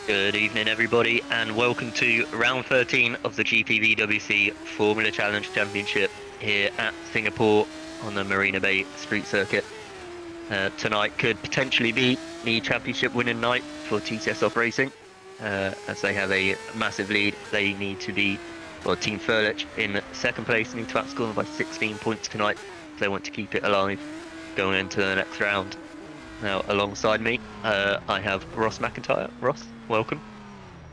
Good evening, everybody, and welcome to round 13 of the GPVWC Formula Challenge Championship here at Singapore on the Marina Bay street circuit. Tonight could potentially be the championship winning night for TCS Off Racing, as they have a massive lead. They need to be, well, Team Frelik in second place need to outscore them by 16 points tonight if they want to keep it alive going into the next round. Now, alongside me, I have Ross McIntyre. Ross, welcome.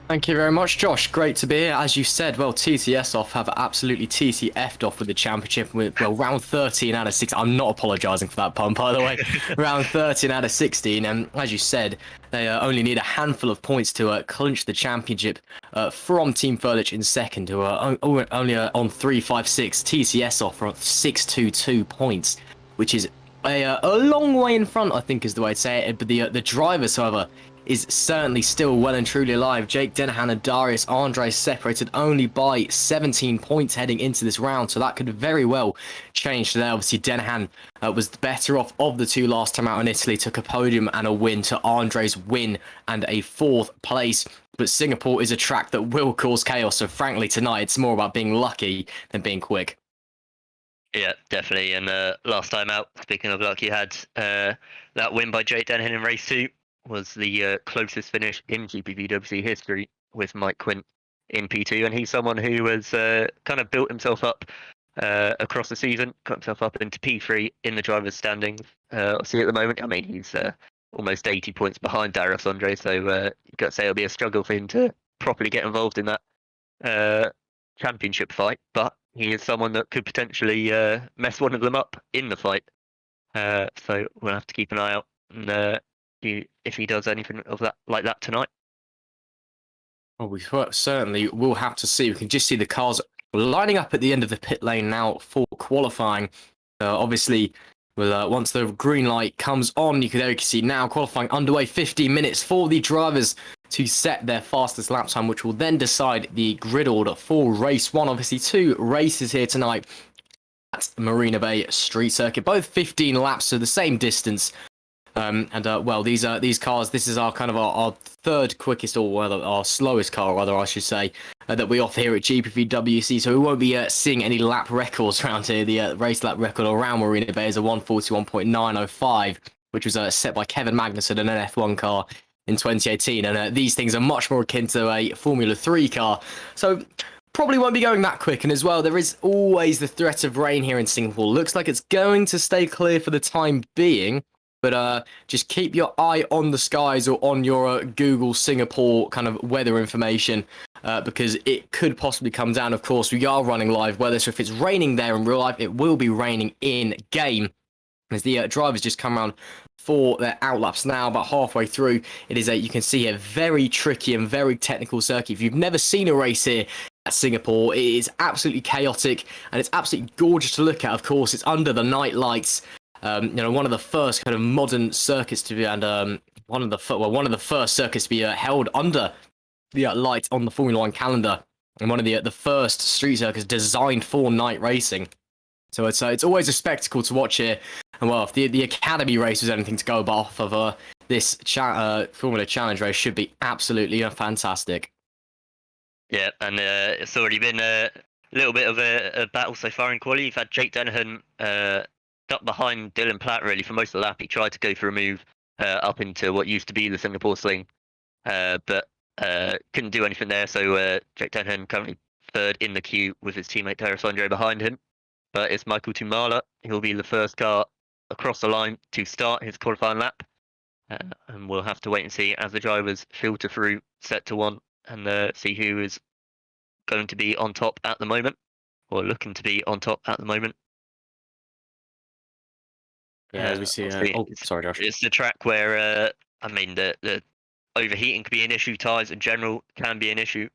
Thank you very much, Josh. Great to be here. As you said, well, TCS off have absolutely TCF'd off with the championship with, well, round 13 out of 16. I'm not apologising for that pun, by the way. Round 13 out of 16. And as you said, they only need a handful of points to clinch the championship from Team Frelik in second, who are only on 356. TCS off for 622 points, which is a long way in front, I think is the way to say it. But the drivers, however, is certainly still well and truly alive. Jake Dennehan and Darius Andre separated only by 17 points heading into this round, so that could very well change today. Obviously, Dennehan was the better off of the two last time out in Italy, took a podium and a win to Andre's win and a fourth place. But Singapore is a track that will cause chaos, so frankly, tonight it's more about being lucky than being quick. Yeah, definitely. And last time out, speaking of luck, you had that win by Jake Dennehan in race 2 was the closest finish in GPVWC history with Mike Quint in P2. And he's someone who has kind of built himself up across the season, got himself up into P3 in the driver's standings. See, at the moment, I mean, he's almost 80 points behind Darius Andre, so you've got to say it'll be a struggle for him to properly get involved in that championship fight. But he is someone that could potentially mess one of them up in the fight. So we'll have to keep an eye out and if he does anything of that like that tonight. Well, we certainly will have to see. We can just see the cars lining up at the end of the pit lane now for qualifying. Obviously, once the green light comes on, you can see now qualifying underway. 15 minutes for the drivers to set their fastest lap time, which will then decide the grid order for race 1. Obviously, 2 races here tonight at Marina Bay Street Circuit, both 15 laps, so the same distance. Well, these cars. This is our kind of our third quickest, or rather our slowest car, rather I should say, that we offer here at GPVWC. So we won't be seeing any lap records around here. The race lap record around Marina Bay is a 1:41.905, which was set by Kevin Magnussen in an F1 car in 2018. And these things are much more akin to a Formula 3 car. So probably won't be going that quick. And as well, there is always the threat of rain here in Singapore. Looks like it's going to stay clear for the time being. But just keep your eye on the skies or on your Google Singapore kind of weather information because it could possibly come down. Of course, we are running live weather, so if it's raining there in real life, it will be raining in game. As the drivers just come around for their outlaps now, about halfway through, it is you can see a very tricky and very technical circuit. If you've never seen a race here at Singapore, it is absolutely chaotic and it's absolutely gorgeous to look at. Of course, it's under the night lights. One of the first kind of modern circuits to be, and one of the first circuits to be held under the light on the Formula 1 calendar, and one of the first street circuits designed for night racing. So it's always a spectacle to watch here. And well, if the Academy race was anything to go off of, this Formula Challenge race should be absolutely fantastic. Yeah, and it's already been a little bit of a battle so far in quali. You've had Jake Dennehan stuck behind Dylan Platt really for most of the lap. He tried to go for a move up into what used to be the Singapore sling, but couldn't do anything there. So Jake Dennehan currently third in the queue with his teammate Darius Andre behind him. But it's Michael Tumala. He'll be the first car across the line to start his qualifying lap. And we'll have to wait and see as the drivers filter through set to 1 and see who is going to be on top at the moment, or looking to be on top at the moment. Yeah, as we see. Sorry, Josh. It's the track where, the overheating can be an issue. Tyres in general can be an issue.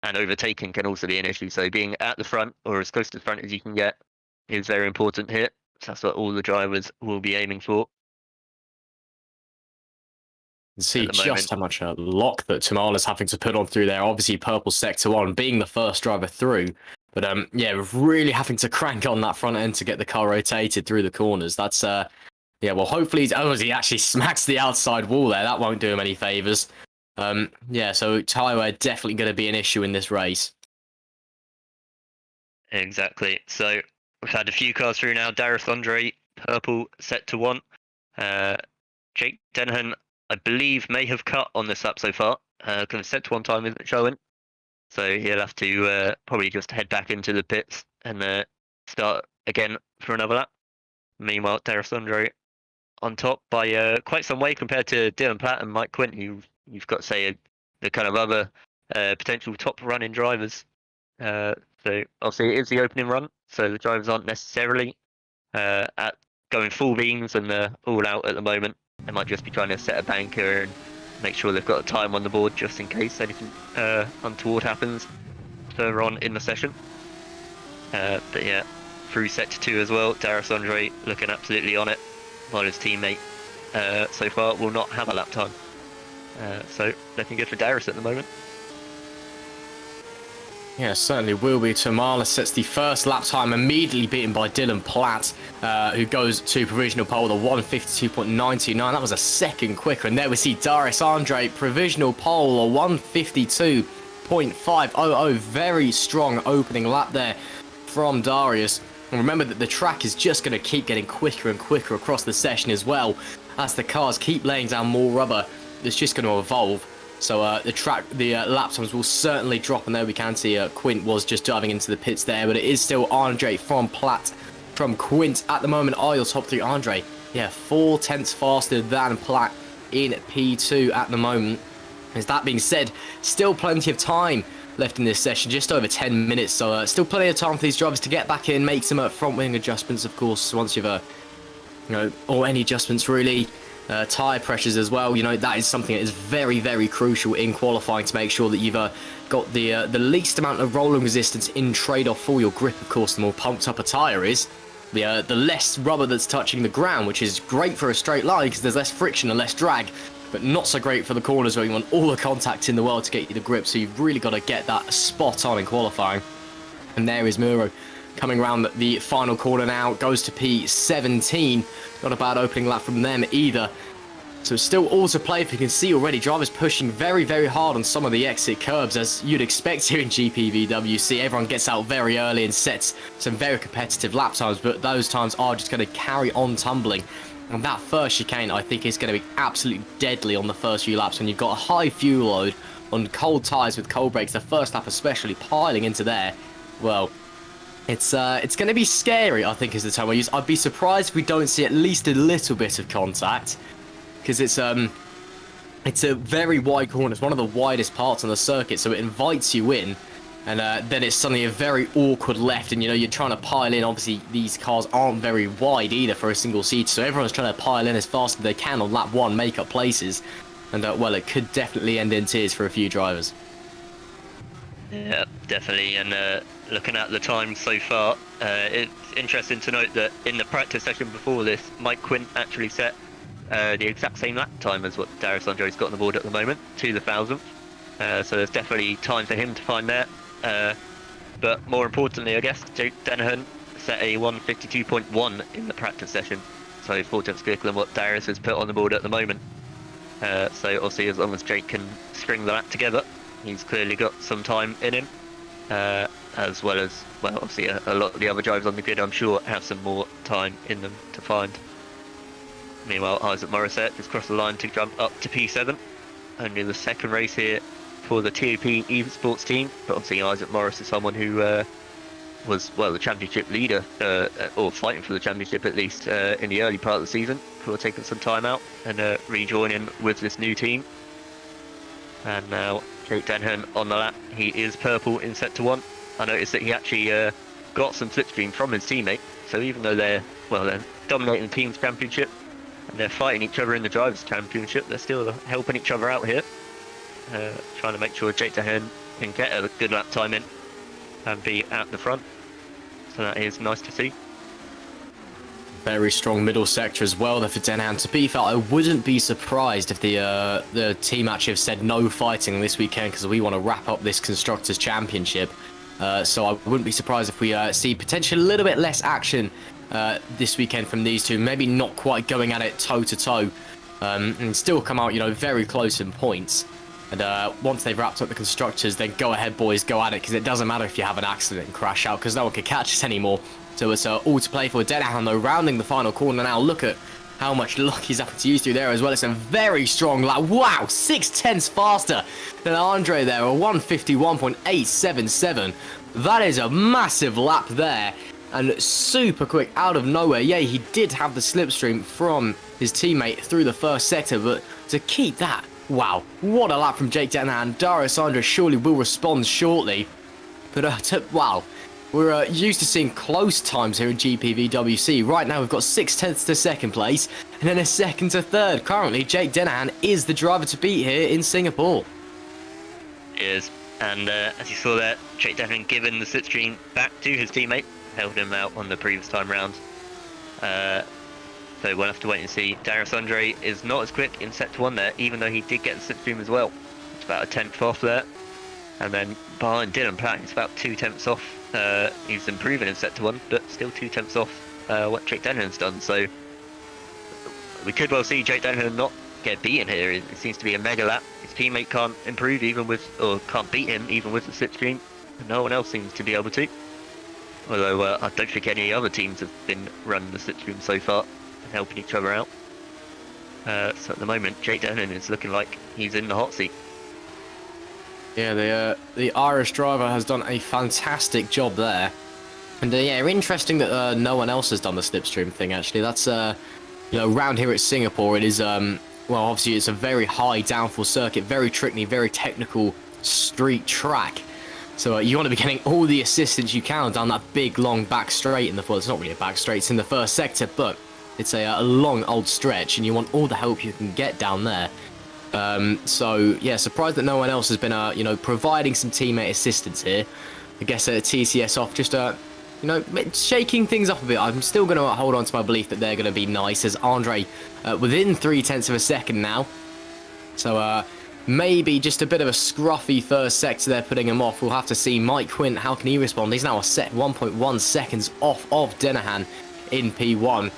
And overtaking can also be an issue. So being at the front, or as close to the front as you can get, is very important here. So that's what all the drivers will be aiming for. You see just how much lock that Tumala's having to put on through there. Obviously, purple sector 1 being the first driver through. But we're really having to crank on that front end to get the car rotated through the corners. That's well, hopefully he actually smacks the outside wall there. That won't do him any favors. So tyre wear definitely going to be an issue in this race. Exactly. So we've had a few cars through now. Darius Andre, purple, set to 1. Jake Dennehan, I believe, may have cut on this lap so far because set to 1 time isn't showing. So he'll have to probably just head back into the pits and start again for another lap. Meanwhile, Darius Andre on top by quite some way compared to Dylan Platt and Mike Quint, who you've got to say the kind of other potential top running drivers. So obviously it is the opening run, so the drivers aren't necessarily at going full beams and all out at the moment. They might just be trying to set a banker and make sure they've got a time on the board just in case anything untoward happens further on in the session. But yeah, through set to 2 as well, Darius Andre looking absolutely on it, while his teammate so far will not have a lap time. So looking good for Darius at the moment. Yeah, certainly will be. Tumala sets the first lap time, immediately beaten by Dylan Platt, who goes to provisional pole with a 1:52.99. That was a second quicker. And there we see Darius Andre, provisional pole, a 1:52.500. Very strong opening lap there from Darius. And remember that the track is just going to keep getting quicker and quicker across the session as well, as the cars keep laying down more rubber. It's just going to evolve. So the lap times will certainly drop, and there we can see Quint was just diving into the pits there, but it is still Andre from Platt, from Quint at the moment. Your top 3, Andre, 4 tenths faster than Platt in P2 at the moment. As that being said, still plenty of time left in this session, just over 10 minutes, so still plenty of time for these drivers to get back in, make some front wing adjustments, of course, once you've or any adjustments really. Tyre pressures as well, that is something that is very, very crucial in qualifying to make sure that you've got the least amount of rolling resistance in trade-off for your grip. Of course, the more pumped up a tyre is, the less rubber that's touching the ground, which is great for a straight line because there's less friction and less drag, but not so great for the corners where you want all the contact in the world to get you the grip. So you've really got to get that spot on in qualifying. And there is Muro coming around the final corner now, goes to P17. Not a bad opening lap from them either. So it's still all to play. If you can see already, drivers pushing very, very hard on some of the exit curbs, as you'd expect here in GPVWC. Everyone gets out very early and sets some very competitive lap times, but those times are just going to carry on tumbling. And that first chicane, I think, is going to be absolutely deadly on the first few laps when you've got a high fuel load on cold tyres with cold brakes. The first lap especially piling into there. Well, it's going to be scary, I think, is the term I use. I'd be surprised if we don't see at least a little bit of contact, because it's a very wide corner. It's one of the widest parts on the circuit, so it invites you in, and then it's suddenly a very awkward left, and you're trying to pile in. Obviously, these cars aren't very wide either for a single seat, so everyone's trying to pile in as fast as they can on lap one, make up places, and well, it could definitely end in tears for a few drivers. Yeah, definitely. And looking at the time so far, it's interesting to note that in the practice session before this, Mike Quint actually set the exact same lap time as what Darius Andre's got on the board at the moment, to the 1000th. So there's definitely time for him to find that. But more importantly, I guess, Jake Dennehan set a 152.1 in the practice session. So 4/10 quicker than what Darius has put on the board at the moment. So obviously, as long as Jake can string that together, he's clearly got some time in him, as well as, well, obviously a lot of the other drivers on the grid, I'm sure, have some more time in them to find. Meanwhile, Isaac Morissette just crossed the line to jump up to P7. Only the second race here for the TOP eSports team, but obviously Isaac Morris is someone who was, well, the championship leader, or fighting for the championship at least, in the early part of the season, before taking some time out and rejoining with this new team. And now Jake Dennehan on the lap. He is purple in sector 1. I noticed that he actually got some slipstream from his teammate, so even though they're dominating the team's championship and they're fighting each other in the drivers' championship, they're still helping each other out here, trying to make sure Jake Dennehan can get a good lap time in and be at the front. So that is nice to see. Very strong middle sector as well there for Dennehan. To be fair, I wouldn't be surprised if the team actually have said no fighting this weekend, because we want to wrap up this Constructors' Championship. So I wouldn't be surprised if we see potentially a little bit less action this weekend from these two. Maybe not quite going at it toe-to-toe, and still come out, very close in points. And once they've wrapped up the Constructors, then go ahead, boys, go at it, because it doesn't matter if you have an accident and crash out, because no one can catch us anymore. So it's all to play for. Dennehan, though, rounding the final corner now. Look at how much luck he's having to use through there as well. It's a very strong lap. Wow, 6/10 faster than Andre there, a 151.877. That is a massive lap there, and super quick out of nowhere. Yeah, he did have the slipstream from his teammate through the first sector, but to keep that, wow, what a lap from Jake Dennehan. Darius Andre surely will respond shortly, but wow. We're used to seeing close times here in GPVWC. Right now, we've got 6/10 to second place, and then a second to third. Currently, Jake Dennehan is the driver to beat here in Singapore. He is, and as you saw there, Jake Dennehan giving the slipstream back to his teammate, held him out on the previous time round. So we'll have to wait and see. Darius Andre is not as quick in sector 1 there, even though he did get the slipstream as well. It's about a 10th off there. And then behind Dylan Platt, he's about 2/10 off. He's improving in sector 1, but still 2/10 off what Jake Dennehan's done. So we could well see Jake Dennehan not get beaten here. It seems to be a mega lap. His teammate can't improve even with, or can't beat him even with the slipstream. And no one else seems to be able to. Although I don't think any other teams have been running the slipstream so far and helping each other out. So at the moment, Jake Dennehan is looking like he's in the hot seat. Yeah, the Irish driver has done a fantastic job there. And yeah, interesting that no one else has done the slipstream thing, actually. That's, around here at Singapore, it is, well, obviously it's a very high downforce circuit, very tricky, very technical street track. So you want to be getting all the assistance you can down that big, long back straight in the, well, it's not really a back straight, it's in the first sector, but It's a long old stretch, and you want all the help you can get down there. So yeah, surprised that no one else has been, you know, providing some teammate assistance here. I guess TCS off just, you know, shaking things up a bit. I'm still going to hold on to my belief that they're going to be nice, as Andre within 0.3 of a second now. So maybe just a bit of a scruffy first sector there putting him off. We'll have to see Mike Quint, how can he respond? He's now a set 1.1 seconds off of Denahan in P1.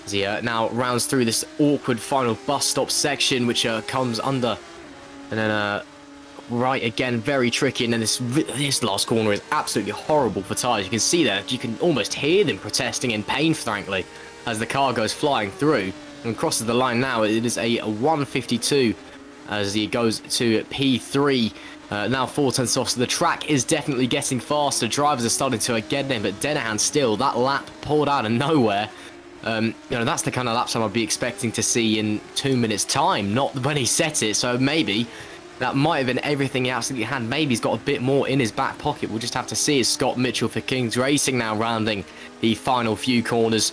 As he now rounds through this awkward final bus stop section, which comes under. And then right again, very tricky. And then this last corner is absolutely horrible for tyres. You can see there, you can almost hear them protesting in pain, frankly, as the car goes flying through and crosses the line now. It is a 152 as he goes to P3. Now 4/10 off, so the track is definitely getting faster. Drivers are starting to get in, but Denahan still, that lap pulled out of nowhere. You know, that's the kind of lap time I'd be expecting to see in 2 minutes time, not when he set it. So maybe that might have been everything he absolutely had. Maybe he's got a bit more in his back pocket. We'll just have to see. As Scott Mitchell for Kings Racing now rounding the final few corners.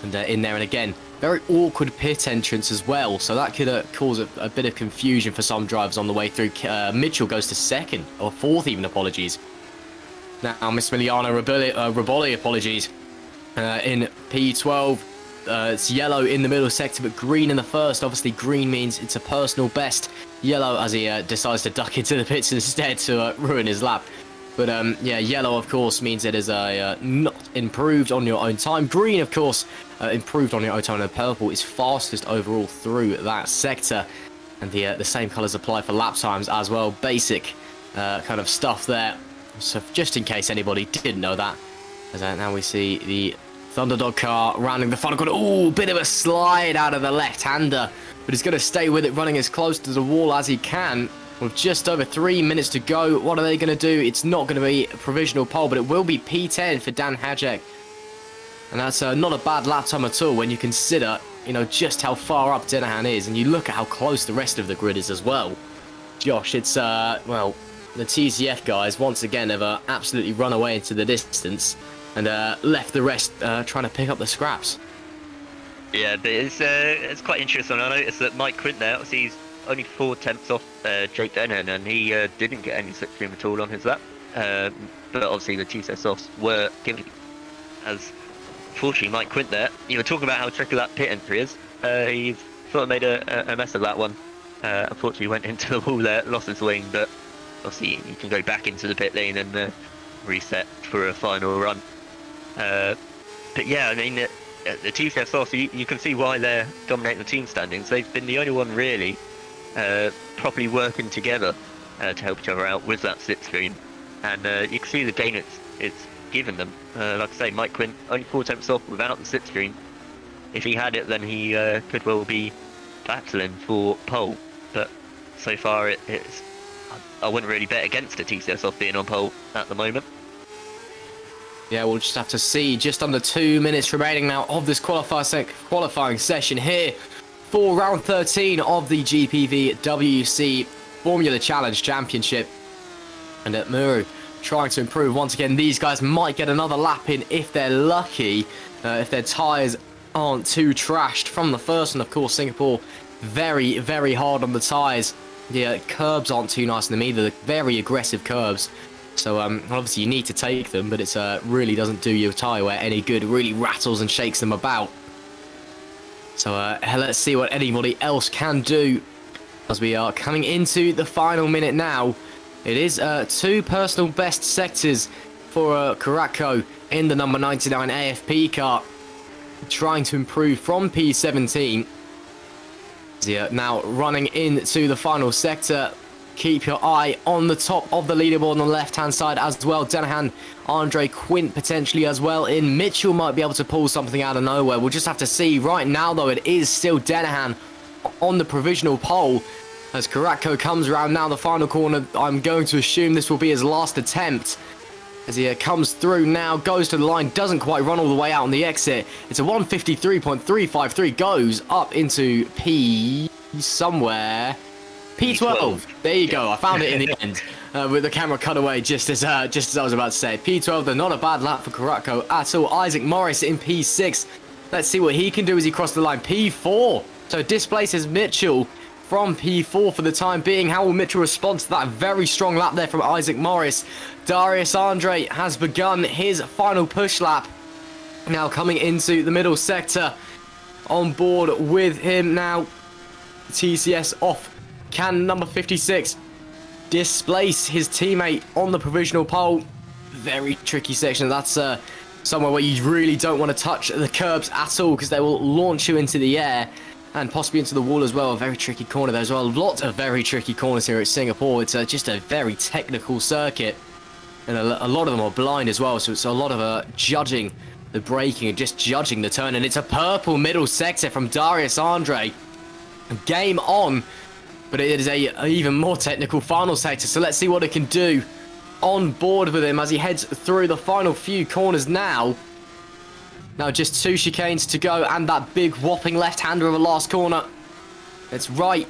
And in there, and again, very awkward pit entrance as well. So that could cause a bit of confusion for some drivers on the way through. Mitchell goes to second, or fourth even, apologies. Now Miss Miliana Raboli, apologies. In P12, it's yellow in the middle sector, but green in the first. Obviously, green means it's a personal best. Yellow, as he decides to duck into the pits instead to ruin his lap. But yeah, yellow, of course, means it is not improved on your own time. Green, of course, improved on your own time. And purple is fastest overall through that sector. And the same colours apply for lap times as well. Basic kind of stuff there. So just in case anybody didn't know that. As now we see the Thunderdog car rounding the final corner. Oh, bit of a slide out of the left-hander. But he's going to stay with it, running as close to the wall as he can. With just over 3 minutes to go, what are they going to do? It's not going to be a provisional pole, but it will be P10 for Dan Hajek. And that's not a bad lap time at all when you consider, you know, just how far up Denahan is. And you look at how close the rest of the grid is as well. Josh, it's, well, the TCF guys, once again, have absolutely run away into the distance. And left the rest trying to pick up the scraps. Yeah, but it's quite interesting. I noticed that Mike Quint there, obviously he's only 4/10 off Jake Denahan, and he didn't get any slipstream at all on his lap. But obviously the TCS offs were given. As fortunately Mike Quint there, you were talking about how tricky that pit entry is. He's sort of made a mess of that one. Unfortunately went into the wall there, lost his wing, but obviously you can go back into the pit lane and reset for a final run. But yeah, I mean, the TCS also, you can see why they're dominating the team standings. They've been the only one really properly working together to help each other out with that slipstream, and you can see the gain it's given them. Like I say, Mike Quint only 4/10 off without the slipstream. If he had it, then he could well be battling for pole. But so far, it's I wouldn't really bet against the TCS off being on pole at the moment. Yeah, we'll just have to see. Just under 2 minutes remaining now of this qualifying session here for round 13 of the GPVWC Formula Challenge Championship. And at Muru trying to improve once again. These guys might get another lap in if they're lucky, if their tyres aren't too trashed from the first one. Of course, Singapore very, very hard on the tyres. The curbs aren't too nice in them either. They're very aggressive curbs. So obviously you need to take them, but it really doesn't do your tyre wear any good. It really rattles and shakes them about. So let's see what anybody else can do as we are coming into the final minute now. It is two personal best sectors for Karatko in the number 99 AFP car, trying to improve from P17. Now running into the final sector. Keep your eye on the top of the leaderboard on the left-hand side as well. Denahan, Andre Quint potentially as well in. Mitchell might be able to pull something out of nowhere. We'll just have to see. Right now, though, it is still Denahan on the provisional pole. As Karatko comes around now the final corner, I'm going to assume this will be his last attempt. As he comes through now, goes to the line, doesn't quite run all the way out on the exit. It's a 153.353, goes up into P somewhere. P12. There you go. I found it in the end with the camera cut away just as I was about to say. P12, they're not a bad lap for Karatko at all. Isaac Morris in P6. Let's see what he can do as he crosses the line. P4. So displaces Mitchell from P4 for the time being. How will Mitchell respond to that very strong lap there from Isaac Morris? Darius Andre has begun his final push lap. Now coming into the middle sector. On board with him now. TCS off. Can number 56 displace his teammate on the provisional pole? Very tricky section. That's somewhere where you really don't want to touch the curbs at all, because they will launch you into the air and possibly into the wall as well. A very tricky corner there as well. Lots of very tricky corners here at Singapore. It's just a very technical circuit, and a lot of them are blind as well, so it's a lot of judging the braking and just judging the turn. And it's a purple middle sector from Darius Andre. Game on, but it is a even more technical final sector, so let's see what it can do. On board with him as he heads through the final few corners now. Now just 2 chicanes to go, and that big whopping left-hander of a last corner. It's right,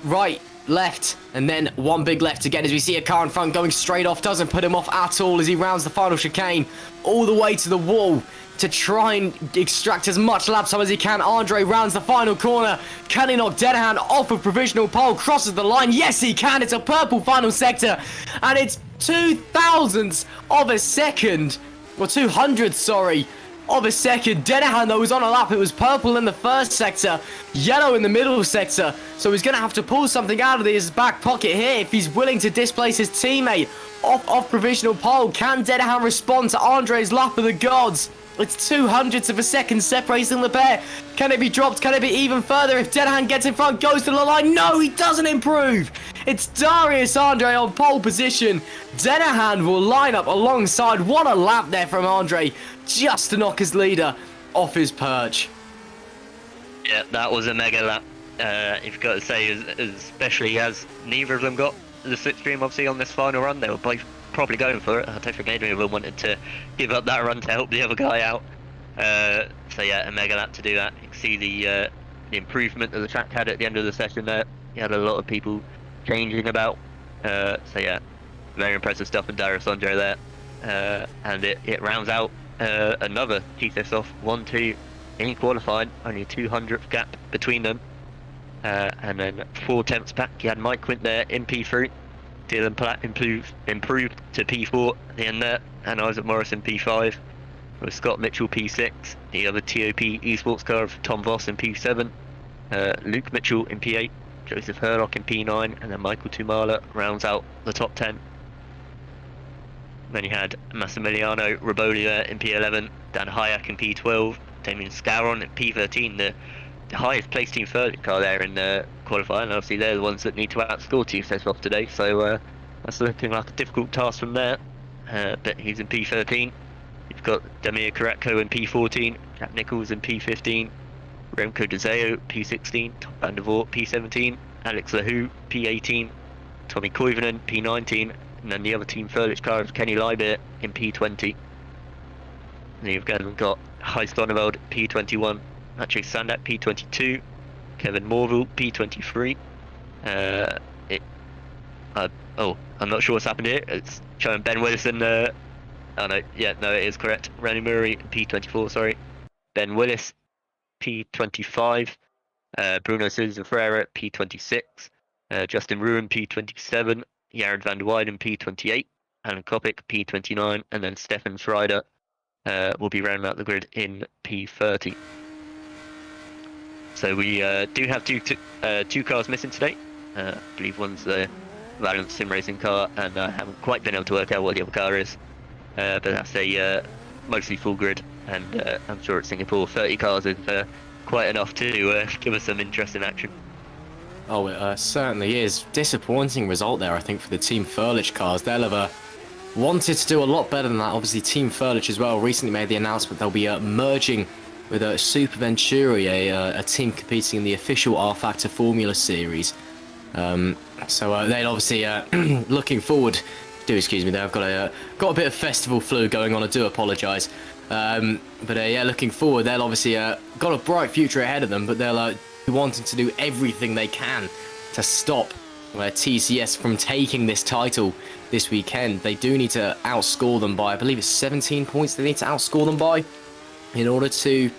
left, and then one big left again as we see a car in front going straight off. Doesn't put him off at all as he rounds the final chicane all the way to the wall to try and extract as much lap time as he can. Andre rounds the final corner. Can he knock Denahan off of provisional pole? Crosses the line. Yes, he can. It's a purple final sector, and it's 2,000ths of a second, or 200, sorry, of a second. Denahan, though, was on a lap. It was purple in the first sector, yellow in the middle sector, so he's going to have to pull something out of his back pocket here if he's willing to displace his teammate off provisional pole. Can Denahan respond to Andre's lap of the gods? It's 200ths of a second separating the pair. Can it be dropped? Can it be even further? If Denahan gets in front, goes to the line. No, he doesn't improve. It's Darius Andre on pole position. Denahan will line up alongside. What a lap there from Andre, just to knock his leader off his perch. Yeah, that was a mega lap. You've got to say, especially as neither of them got the slipstream, obviously, on this final run. They were both probably going for it. I don't think either of them wanted to give up that run to help the other guy out. So yeah, a mega lap to do that. You can see the improvement that the track had at the end of the session there. You had a lot of people changing about. So yeah, very impressive stuff from Darius Andre there. And it rounds out another TCS off 1-2 in qualifying. Only a 200th gap between them. And then 4 tenths back. You had Mike Quint there in P3. Dylan Platt improved to P4 at the end there, and Isaac Morris in P5, with Scott Mitchell P6, the other TOP esports car of Tom Voss in P7, Luke Mitchell in P8, Joseph Herlock in P9, and then Michael Tumala rounds out the top 10. Then you had Massimiliano Raboli there in P11, Dan Hayek in P12, Damien Scouron in P13, the highest placed Team Frelik car there in qualifying, and obviously they're the ones that need to outscore Team Sessoff today, so that's looking like a difficult task from there. But he's in P13. You've got Damir Karatko in P14, Jack Nichols in P15, Remco DeZeo P16, Tom van der Voort P17, Alex Lahu P18, Tommy Koivunen P19, and then the other Team Frelik car is Kenny Leiber in P20. And you've got Heist Donneveld P21, Patrick Sandak P22, Kevin Morville P23. I'm not sure what's happened here. It's showing Ben Willison. Oh no, yeah, no, it is correct. Randy Murray P24, sorry. Ben Willis P25. Bruno Souza Ferreira P26. Justin Ruin P27. Jared van der Weyden P28. Alan Kopic P29, and then Stefan Schreider will be rounding out the grid in P30. So we do have two cars missing today. I believe one's the Valiant Sim Racing car, and I haven't quite been able to work out what the other car is. But that's a mostly full grid, and I'm sure at Singapore 30 cars is quite enough to give us some interesting action. Oh, it certainly is. Disappointing result there, I think, for the Team Frelich cars. They'll have wanted to do a lot better than that. Obviously, Team Frelich as well recently made the announcement they'll be merging with Super Venturi, a team competing in the official R-Factor Formula Series. So they'll obviously looking forward. Do excuse me there, I've got a bit of festival flu going on. I do apologise. But yeah, looking forward, they'll obviously got a bright future ahead of them, but they'll be wanting to do everything they can to stop TCS from taking this title this weekend. They do need to outscore them by, I believe it's 17 points they need to outscore them by in order to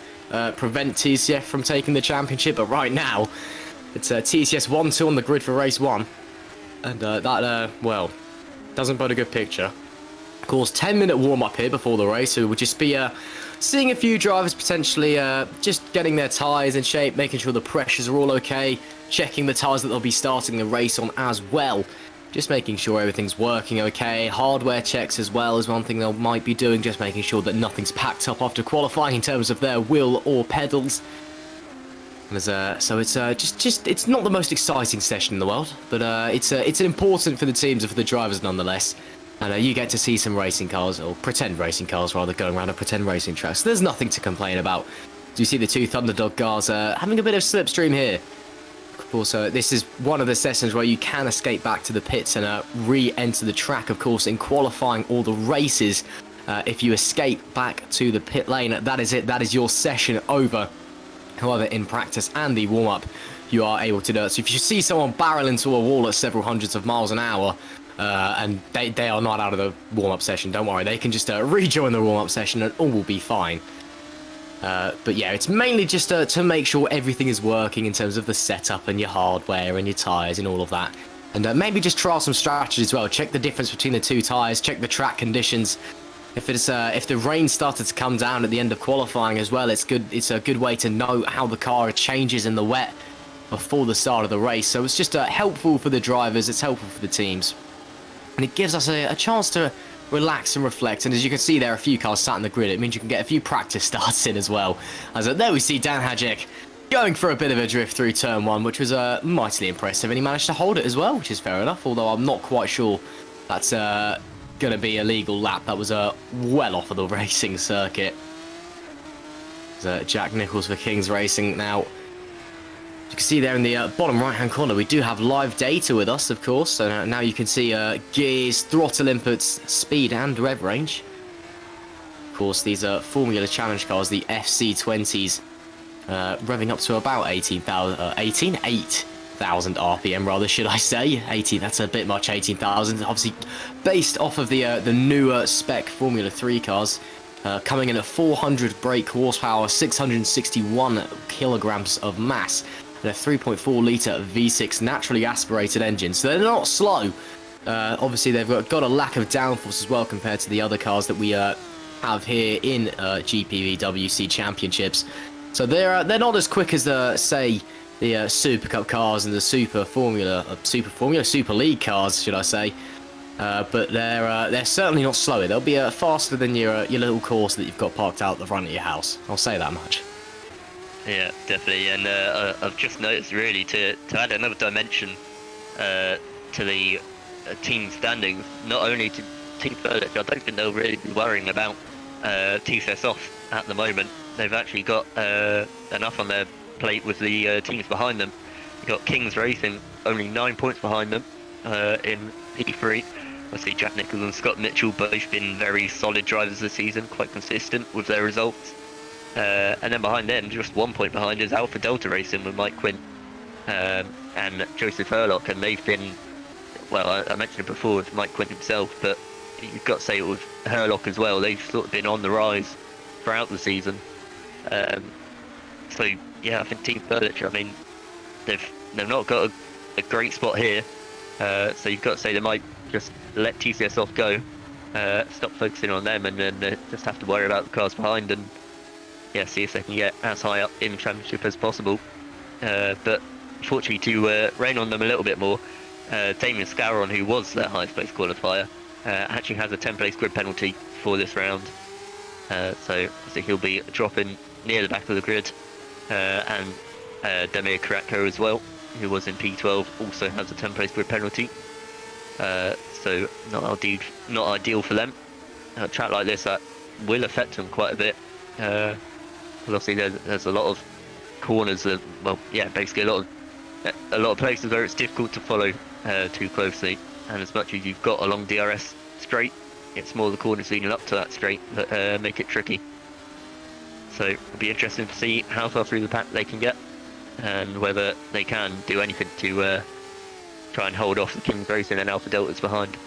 prevent TCF from taking the championship. But right now, it's TCS 1-2 on the grid for race 1. And that, well, doesn't put a good picture. Of course, 10-minute warm-up here before the race, so we'll just be seeing a few drivers potentially just getting their tyres in shape, making sure the pressures are all okay, checking the tyres that they'll be starting the race on as well. Just making sure everything's working okay. Hardware checks as well is one thing they might be doing, just making sure that nothing's packed up after qualifying in terms of their wheel or pedals. So it's it's not the most exciting session in the world, but it's important for the teams and for the drivers nonetheless. And you get to see some racing cars, or pretend racing cars rather, going around a pretend racing track. So there's nothing to complain about. Do you see the two Thunderdog cars having a bit of slipstream here? Of course, this is one of the sessions where you can escape back to the pits and re-enter the track. Of course, in qualifying all the races, if you escape back to the pit lane, that is it. That is your session over. However, in practice and the warm-up, you are able to do it. So if you see someone barrel into a wall at several hundreds of miles an hour, and they are not out of the warm-up session, don't worry. They can just rejoin the warm-up session and all will be fine. But yeah, it's mainly just to make sure everything is working in terms of the setup and your hardware and your tyres and all of that. And maybe just trial some strategies as well. Check the difference between the two tyres, check the track conditions. If the rain started to come down at the end of qualifying as well, it's a good way to know how the car changes in the wet before the start of the race. So it's just helpful for the drivers, it's helpful for the teams. And it gives us a chance to relax and reflect. And as you can see, there are a few cars sat in the grid. It means you can get a few practice starts in as well. As there we see Dan Hajek going for a bit of a drift through turn 1, which was mightily impressive. And he managed to hold it as well, which is fair enough. Although I'm not quite sure that's going to be a legal lap. That was well off of the racing circuit. Jack Nichols for Kings Racing now. You can see there in the bottom right-hand corner, we do have live data with us, of course. So now you can see gears, throttle inputs, speed and rev range. Of course, these are Formula Challenge cars, the FC20s, revving up to about 8,000 RPM, rather, should I say. 80, that's a bit much, 18,000. Obviously, based off of the newer spec Formula 3 cars, coming in at 400 brake horsepower, 661 kilograms of mass, and a 3.4 litre V6 naturally aspirated engine. So they're not slow. Obviously, they've got a lack of downforce as well compared to the other cars that we have here in GPVWC Championships. So they're not as quick as say the Super Cup cars and the Super League cars, should I say? But they're certainly not slower. They'll be faster than your little course that you've got parked out the front of your house. I'll say that much. Yeah, definitely. And I've just noticed, really, to add another dimension to the team standings, not only to Team Frelik, I don't think they'll really be worrying about TCS off at the moment. They've actually got enough on their plate with the teams behind them. You've got Kings Racing only 9 points behind them in P3. I see Jack Nichols and Scott Mitchell both been very solid drivers this season, quite consistent with their results. And then behind them, just 1 point behind, is Alpha Delta Racing with Mike Quinn and Joseph Herlock, and they've been, well, I mentioned it before with Mike Quinn himself, but you've got to say it with Herlock as well. They've sort of been on the rise throughout the season. So yeah, I think Team Furniture, I mean, they've not got a great spot here. So you've got to say they might just let TCS off go, stop focusing on them, and then just have to worry about the cars behind, and yeah, see if they can get as high up in the championship as possible. But unfortunately, to rain on them a little bit more, Damien Scouron, who was their highest place qualifier, actually has a 10-place grid penalty for this round. So I think he'll be dropping near the back of the grid. And Demir Karatko as well, who was in P12, also has a 10-place grid penalty. So not ideal for them. A track like this, that will affect them quite a bit. Obviously there's a lot of corners, well, yeah, basically a lot of places where it's difficult to follow too closely, and as much as you've got a long DRS straight, it's more the corners leading up to that straight that make it tricky. So it'll be interesting to see how far through the pack they can get, and whether they can do anything to try and hold off the Kings Racing and Alpha Deltas behind.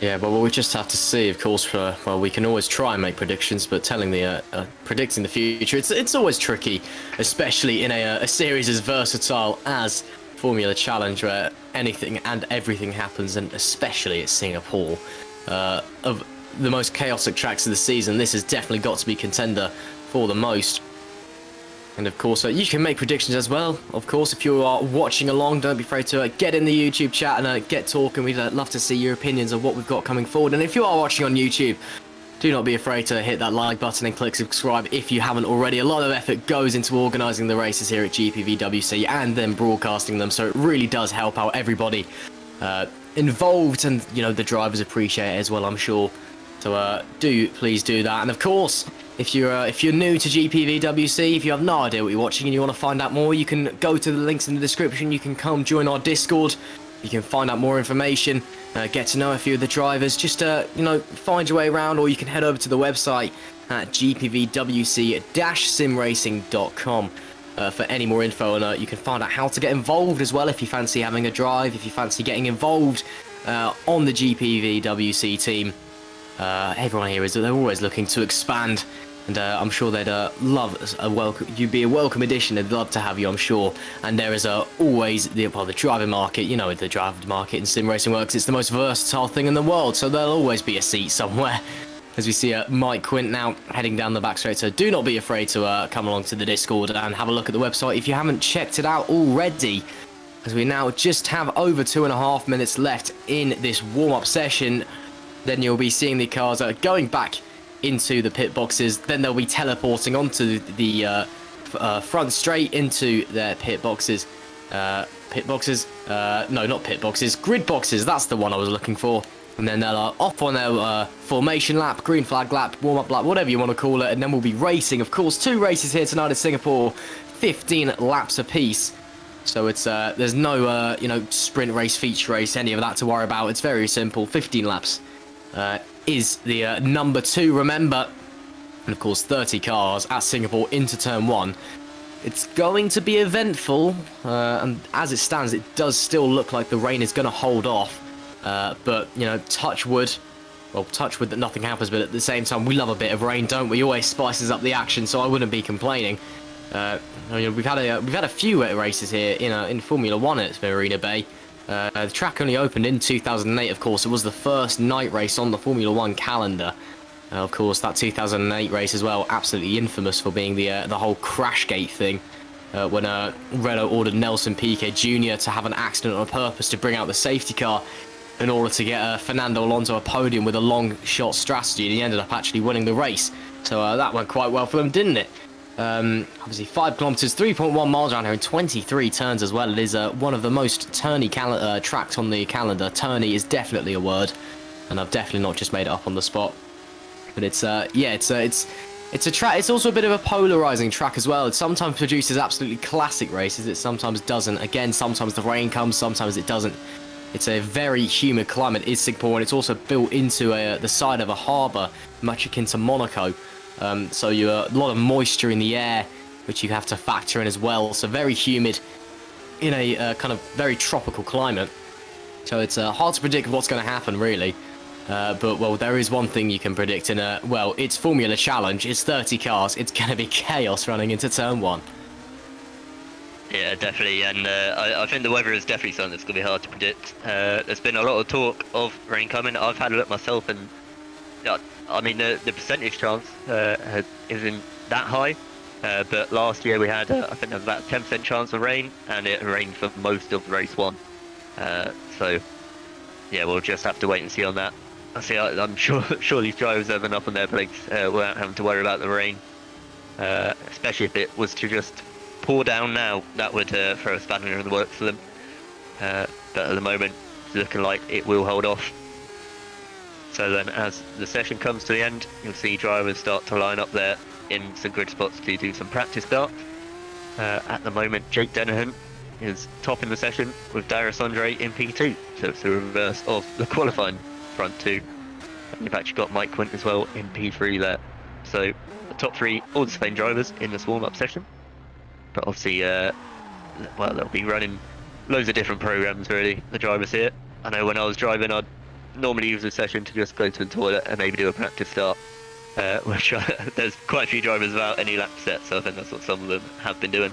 Yeah, but we just have to see, of course. Well, we can always try and make predictions, but predicting the future, it's always tricky, especially in a series as versatile as Formula Challenge, where anything and everything happens, and especially at Singapore, of the most chaotic tracks of the season. This has definitely got to be contender for the most. And of course, you can make predictions as well. Of course, if you are watching along, don't be afraid to get in the YouTube chat and get talking. We'd love to see your opinions of what we've got coming forward. And if you are watching on YouTube, do not be afraid to hit that like button and click subscribe if you haven't already. A lot of effort goes into organising the races here at GPVWC and then broadcasting them, so it really does help out everybody involved, and the drivers appreciate it as well, I'm sure. So please do that. And of course, if you're new to GPVWC, if you have no idea what you're watching and you want to find out more, you can go to the links in the description. You can come join our Discord. You can find out more information, get to know a few of the drivers. Just find your way around, or you can head over to the website at gpvwc-simracing.com for any more info, and you can find out how to get involved as well if you fancy having a drive, if you fancy getting involved on the GPVWC team. Everyone here they're always looking to expand, and I'm sure they'd love a welcome. You'd be a welcome addition. They'd love to have you, I'm sure. And there is always the driving market. The driving market in sim racing works. It's the most versatile thing in the world, so there'll always be a seat somewhere. As we see Mike Quint now heading down the back straight, so do not be afraid to come along to the Discord and have a look at the website if you haven't checked it out already. As we now just have over 2.5 minutes left in this warm-up session. Then you'll be seeing the cars going back into the pit boxes. Then they'll be teleporting onto the front straight into their pit boxes. No, not pit boxes. Grid boxes. That's the one I was looking for. And then they'll off on their formation lap, green flag lap, warm-up lap, whatever you want to call it. And then we'll be racing. Of course, 2 races here tonight in Singapore, 15 laps apiece. So it's there's no sprint race, feature race, any of that to worry about. It's very simple. 15 laps. Is the number 2, remember. And of course 30 cars at Singapore into turn 1. It's going to be eventful, and as it stands it does still look like the rain is going to hold off, but touch wood that nothing happens, but at the same time we love a bit of rain, don't we? Always spices up the action, so I wouldn't be complaining. We've had a few races here in Formula 1 at Marina Bay. The track only opened in 2008, of course. It was the first night race on the Formula 1 calendar. Of course, that 2008 race as well, absolutely infamous for being the whole Crashgate thing. When Renault ordered Nelson Piquet Jr. to have an accident on purpose to bring out the safety car in order to get Fernando Alonso a podium with a long shot strategy, and he ended up actually winning the race. So that went quite well for them, didn't it? Obviously 5 kilometers, 3.1 miles around here, and 23 turns as well. It is one of the most turny tracks on the calendar. Turny is definitely a word, and I've definitely not just made it up on the spot. But it's a track. It's also a bit of a polarizing track as well. It sometimes produces absolutely classic races. It sometimes doesn't. Again, sometimes the rain comes, sometimes it doesn't. It's a very humid climate. It's Singapore, and it's also built into the side of a harbour, much akin to Monaco. So you a lot of moisture in the air, which you have to factor in as well. So very humid in a kind of very tropical climate. So it's hard to predict what's going to happen, really. But, well, there is one thing you can predict in it's Formula Challenge. It's 30 cars. It's going to be chaos running into turn 1. Yeah, definitely. And I think the weather is definitely something that's going to be hard to predict. There's been a lot of talk of rain coming. I've had a look myself, and I mean, the percentage chance isn't that high, but last year we had, I think there was about a 10% chance of rain, and it rained for most of race 1. So, yeah, we'll just have to wait and see on that. I'm sure these drivers have enough on their plates without having to worry about the rain, especially if it was to just pour down now. That would throw a spanner in the works for them. But at the moment, it's looking like it will hold off. So then as the session comes to the end, you'll see drivers start to line up there in some grid spots to do some practice starts. At the moment, Jake Dennehan is topping the session with Darius Andre in P2. So it's the reverse of the qualifying front 2. And you've actually got Mike Quint as well in P3 there. So the top 3, all the same drivers in this warm-up session. But obviously, well, they'll be running loads of different programs, really, the drivers here. I know when I was driving, I'd normally use the session to just go to the toilet and maybe do a practice start. Which there's quite a few drivers without any lap sets, so I think that's what some of them have been doing.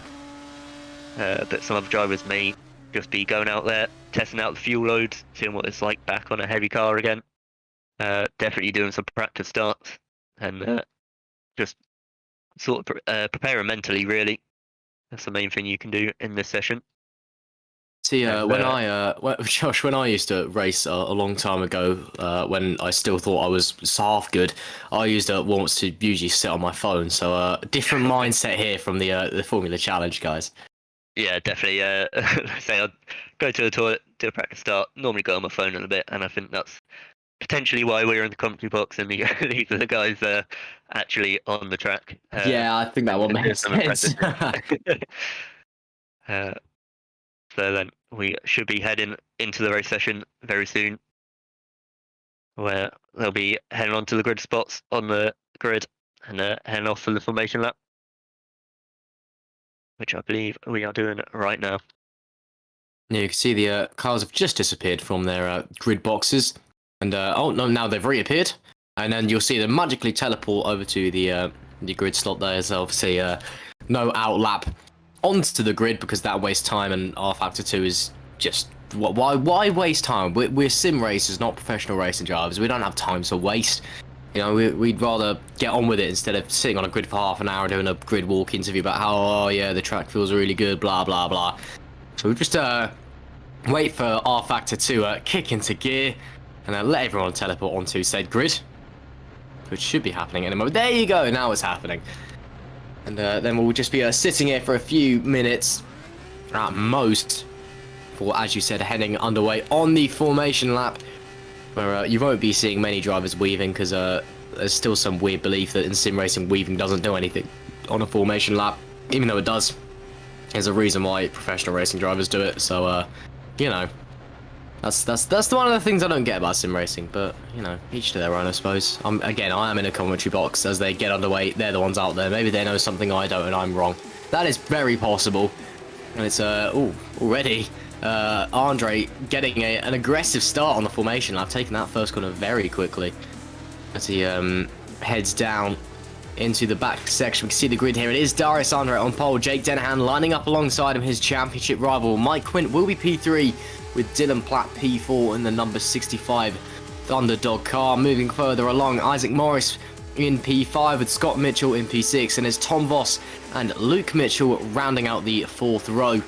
But some other drivers may just be going out there, testing out the fuel loads, seeing what it's like back on a heavy car again. Definitely doing some practice starts, and just sort of preparing mentally, really. That's the main thing you can do in this session. See, Josh, when I used to race a long time ago, when I still thought I was half good, I used warm-ups to usually sit on my phone. So, different mindset here from the Formula Challenge guys. Yeah, definitely. Say I'd go to the toilet, do a practice start, normally go on my phone a little bit, and I think that's potentially why we're in the commentary box and these are the guys actually on the track. Yeah, I think that one makes sense. So then we should be heading into the race session very soon, where they'll be heading on to the grid spots on the grid and heading off for the formation lap, which I believe we are doing right now. Yeah, you can see the cars have just disappeared from their grid boxes, and oh no, now they've reappeared, and then you'll see them magically teleport over to the grid slot there. So obviously no outlap onto the grid because that wastes time, and R Factor 2 is just why waste time? We're sim racers, not professional racing drivers. We don't have time to waste. You know, we'd rather get on with it instead of sitting on a grid for half an hour doing a grid walk interview about how, oh yeah, the track feels really good, blah blah blah. So we just wait for R Factor to kick into gear and then let everyone teleport onto said grid, which should be happening in a moment. There you go, now it's happening. And then we'll just be sitting here for a few minutes at most for, as you said, heading underway on the formation lap, where you won't be seeing many drivers weaving because there's still some weird belief that in sim racing weaving doesn't do anything on a formation lap, even though it does. There's a reason why professional racing drivers do it, so you know, that's one of the things I don't get about sim racing, but you know, each to their own, I suppose. Again, I am in a commentary box as they get underway. They're the ones out there. Maybe they know something I don't and I'm wrong. That is very possible. And it's already Andre getting an aggressive start on the formation lap, taking that first corner very quickly as he heads down into the back section. We can see the grid here. It is Darius Andre on pole, Jake Dennehan lining up alongside him, his championship rival Mike Quint will be P3 with Dylan Platt P4 in the number 65 Thunderdog car. Moving further along, Isaac Morris in P5 with Scott Mitchell in P6, and there's Tom Voss and Luke Mitchell rounding out the fourth row.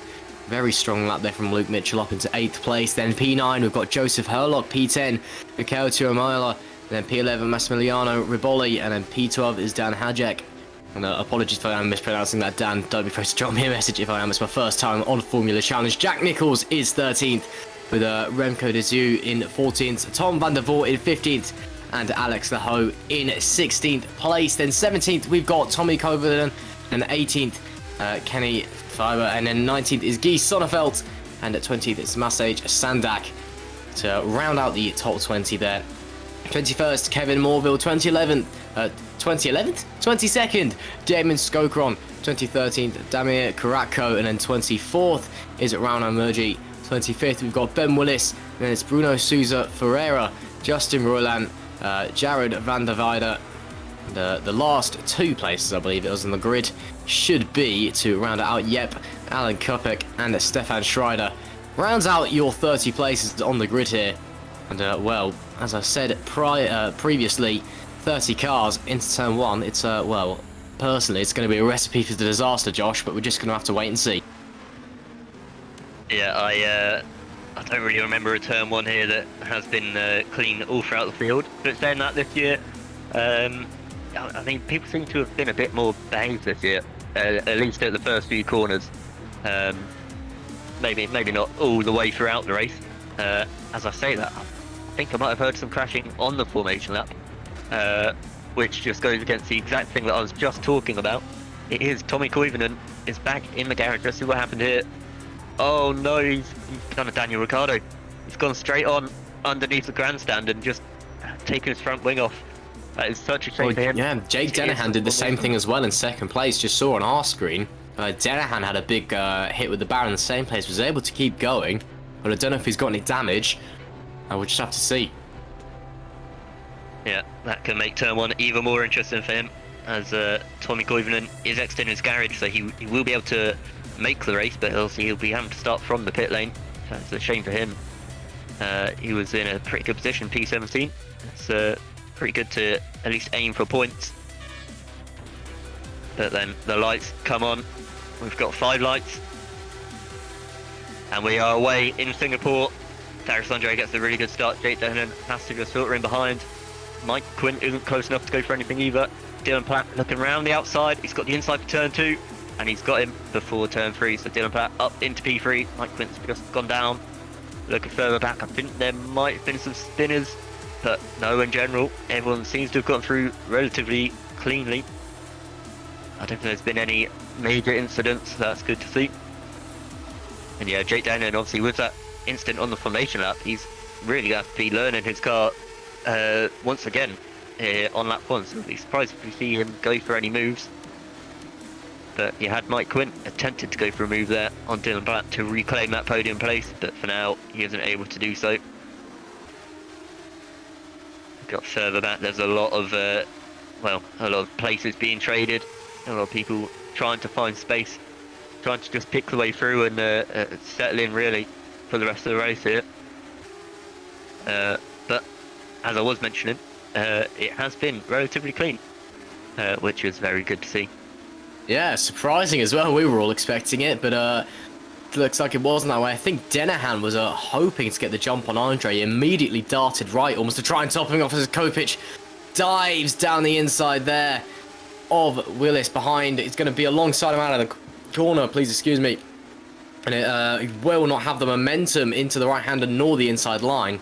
Very strong lap there from Luke Mitchell up into 8th place. Then P9, we've got Joseph Herlock, P10, Mikhail Tuomaila, then P11, Massimiliano Riboli, and then P12 is Dan Hajek. And apologies if I am mispronouncing that, Dan. Don't be afraid to drop me a message if I am. It's my first time on Formula Challenge. Jack Nichols is 13th with Remco de Zoo in 14th, Tom van der Voort in 15th, and Alex Laho in 16th place. Then 17th, we've got Tommy Coverden, and 18th, Kenny Fiber, and then 19th is Guy Sonnefeld, and at 20th it's Masaj Sandak to round out the top 20 there. 21st, Kevin Morville. 22nd, Damon Skokron. 2013th, Damir Karatko, and then 24th is Rauno Murgi. 25th, we've got Ben Willis, and then it's Bruno Souza Ferreira, Justin Roland, Jared van der Weide. The last two places, I believe it was on the grid, should be to round it out. Yep, Alan Kupek and Stefan Schreider rounds out your 30 places on the grid here. And well, as I said previously, 30 cars into turn one. It's well, personally, it's going to be a recipe for disaster, Josh. But we're just going to have to wait and see. Yeah, I don't really remember a turn one here that has been clean all throughout the field. But saying that this year, I mean, people seem to have been a bit more behaved this year, at least at the first few corners. Maybe not all the way throughout the race. As I say that, I think I might have heard some crashing on the formation lap, which just goes against the exact thing that I was just talking about. It is Tommy Koivunen is back in the garage. Let's see what happened here. Oh no, he's done a Daniel Ricciardo. He's gone straight on underneath the grandstand and just taken his front wing off. That is such a shame for him. Yeah, Jake Dennehan did the same thing as well in second place. Just saw on our screen. Dennehan had a big hit with the barrel in the same place, was able to keep going, but I don't know if he's got any damage. We'll just have to see. Yeah, that can make turn 1 even more interesting for him, as Tommy Koivunen is exiting his garage, so he will be able to make the race, but also he'll be having to start from the pit lane. So it's a shame for him. He was in a pretty good position, P17. It's pretty good to at least aim for points. But then the lights come on. We've got 5 lights. And we are away in Singapore. Darius Andre gets a really good start. Jake Denon has to just filter in behind. Mike Quinn isn't close enough to go for anything either. Dylan Platt looking around the outside. He's got the inside for turn 2. And he's got him before turn 3. So Dylan Platt up into P3. Mike Quinn's just gone down. Looking further back, I think there might have been some spinners. But no, in general, everyone seems to have gotten through relatively cleanly. I don't think there's been any major incidents. That's good to see. And yeah, Jake Denon, obviously with that incident on the formation lap, he's really got to be learning his car once again on lap 1. So I'll be surprised if we see him go for any moves. But you had Mike Quinn attempted to go for a move there on Dylan Platt to reclaim that podium place, but for now he isn't able to do so. Got further back, there's a lot of places being traded, a lot of people trying to find space, trying to just pick the way through and settle in really for the rest of the race here. But as I was mentioning, it has been relatively clean, which is very good to see. Yeah, surprising as well. We were all expecting it, but looks like it wasn't that way. I think Denahan was hoping to get the jump on Andre. He immediately darted right, almost to try and top him off as Kopich dives down the inside there of Willis behind. It's going to be alongside him out of the corner, please excuse me. And it will not have the momentum into the right-hander nor the inside line.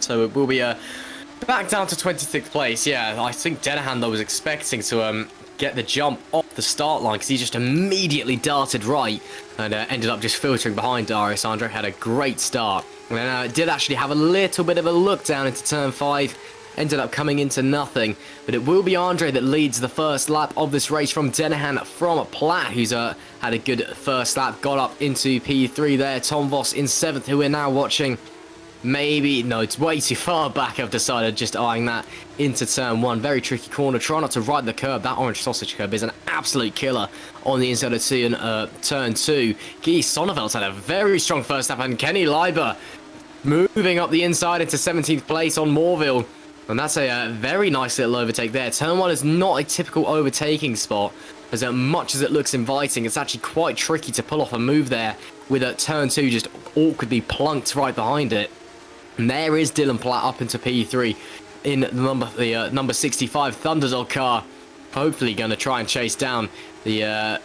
So it will be back down to 26th place. Yeah, I think Denahan, though, was expecting to get the jump off the start line because he just immediately darted right and ended up just filtering behind Darius Andre. Had a great start and then did actually have a little bit of a look down into turn 5, ended up coming into nothing, but it will be Andre that leads the first lap of this race from Denahan from Platt, who's had a good first lap, got up into P3 there. Tom Voss in 7th, who we're now watching. Maybe, no, it's way too far back. I've decided just eyeing that into turn 1. Very tricky corner. Try not to ride the curb. That orange sausage curb is an absolute killer on the inside of turn 2. Guy Sonneveld's had a very strong first lap, and Kenny Leiber moving up the inside into 17th place on Morville. And that's a very nice little overtake there. Turn 1 is not a typical overtaking spot. As much as it looks inviting, it's actually quite tricky to pull off a move there with turn 2 just awkwardly plunked right behind it. And there is Dylan Platt up into P3 in the number 65 Thunderdog car. Hopefully going to try and chase down the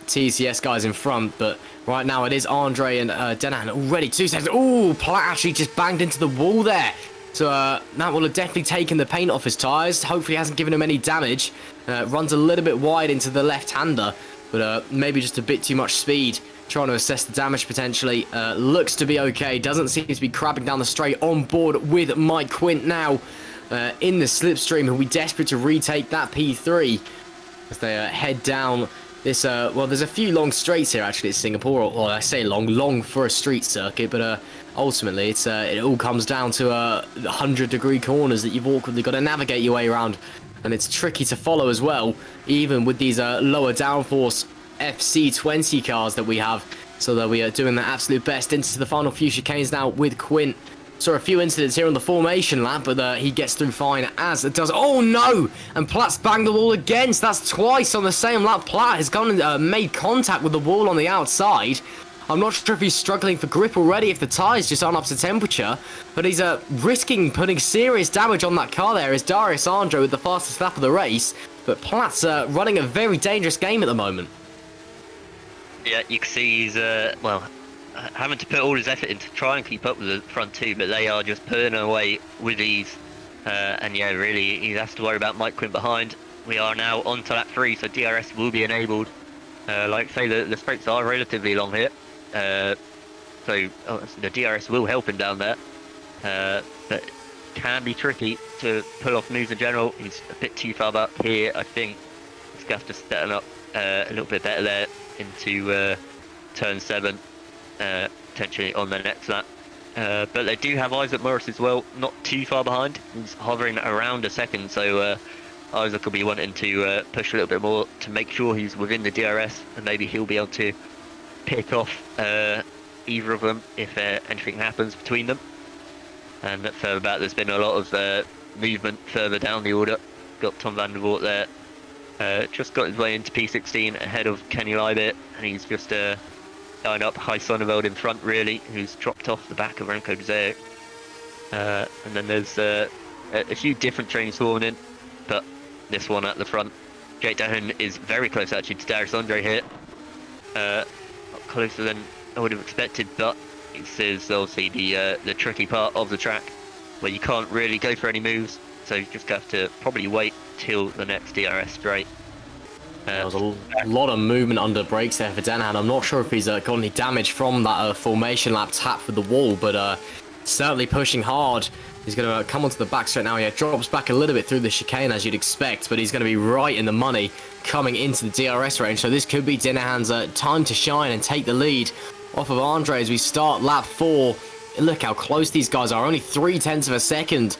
TCS guys in front. But right now it is Andre and Denahan already 2 seconds. Ooh, Platt actually just banged into the wall there. So that will have definitely taken the paint off his tyres. Hopefully hasn't given him any damage. Runs a little bit wide into the left-hander. But maybe just a bit too much speed. Trying to assess the damage potentially. Looks to be okay. Doesn't seem to be crabbing down the straight. On board with Mike Quint now in the slipstream, who will be desperate to retake that P3 as they head down this. Well, there's a few long straights here actually at Singapore. Or I say long for a street circuit, but ultimately it all comes down to 100-degree corners that you've awkwardly got to navigate your way around, and it's tricky to follow as well, even with these lower downforce FC20 cars that we have. So that we are doing the absolute best into the final few chicanes now with Quint. Saw a few incidents here on the formation lap, but he gets through fine as it does. Oh no! And Platt's banged the wall again. So that's twice on the same lap. Platt has gone and made contact with the wall on the outside. I'm not sure if he's struggling for grip already, if the tyres just aren't up to temperature, but he's risking putting serious damage on that car there. Is Darius Andre with the fastest lap of the race, but Platt's running a very dangerous game at the moment. Yeah, you can see he's having to put all his effort in to try and keep up with the front 2, but they are just pulling away with ease. And yeah, really, he has to worry about Mike Quinn behind. We are now on to lap 3, so DRS will be enabled. Like I say, the straights are relatively long here. So the DRS will help him down there. But can be tricky to pull off moves in general. He's a bit too far back here, I think. He's going to have to settle up a little bit better there into turn 7, potentially on the next lap. But they do have Isaac Morris as well, not too far behind. He's hovering around a second, so Isaac will be wanting to push a little bit more to make sure he's within the DRS, and maybe he'll be able to pick off either of them if anything happens between them. And further back, there's been a lot of movement further down the order. Got Tom van der Voort there. Just got his way into P16 ahead of Kenny Libet, and he's just going up High Sonneveld in front, really, who's dropped off the back of Remco de Zeeuw. And then there's a few different trains forming in, but this one at the front. Jake Dahan is very close actually to Darius Andre here. Closer than I would have expected, but this is obviously the tricky part of the track where you can't really go for any moves, so you just have to probably wait till the next DRS straight. There was a lot of movement under brakes there for Denahan. I'm not sure if he's got any damage from that formation lap tap for the wall, but certainly pushing hard. He's going to come onto the back straight now. Yeah, drops back a little bit through the chicane as you'd expect, but he's going to be right in the money coming into the DRS range. So this could be Denahan's time to shine and take the lead off of Andre as we start lap 4. Look how close these guys are. Only 0.3 of a second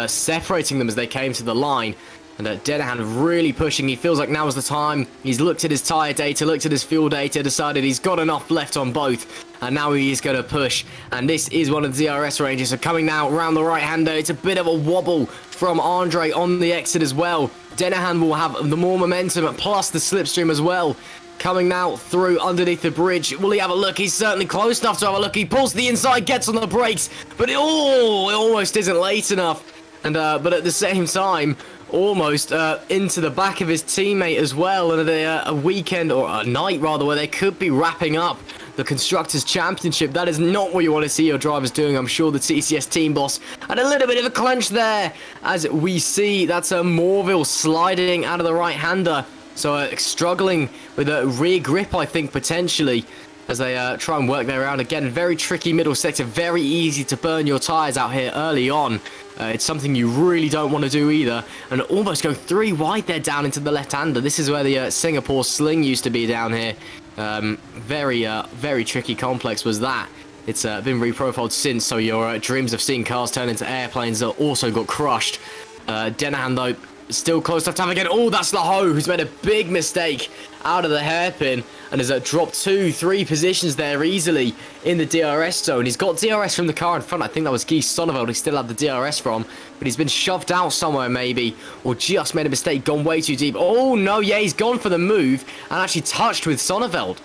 separating them as they came to the line. And Denahan really pushing. He feels like now is the time. He's looked at his tyre data, looked at his fuel data, decided he's got enough left on both. And now he is going to push. And this is one of the DRS ranges. So coming now around the right-hander. It's a bit of a wobble from Andre on the exit as well. Denahan will have the more momentum, plus the slipstream as well. Coming now through underneath the bridge. Will he have a look? He's certainly close enough to have a look. He pulls to the inside, gets on the brakes. But it almost isn't late enough. And but at the same time, almost into the back of his teammate as well. And a weekend, or a night rather, where they could be wrapping up the Constructors' Championship. That is not what you want to see your drivers doing. I'm sure the TCS team boss had a little bit of a clench there, as we see that's Morville sliding out of the right-hander. So struggling with a rear grip, I think, potentially, as they try and work their round. Again, very tricky middle sector, very easy to burn your tyres out here early on. It's something you really don't want to do either. And almost go 3 wide there down into the left-hander. This is where the Singapore sling used to be down here. Very tricky complex was that. It's been reprofiled since, so your dreams of seeing cars turn into airplanes also got crushed. Denahan, though, still close enough to have again. Oh, that's Laho, who's made a big mistake out of the hairpin and has dropped 2-3 positions there easily in the DRS zone. He's got DRS from the car in front. I think that was Guy Sonneveld he still had the DRS from, but he's been shoved out somewhere maybe, or just made a mistake, gone way too deep. Oh no, yeah, he's gone for the move and actually touched with Sonneveld.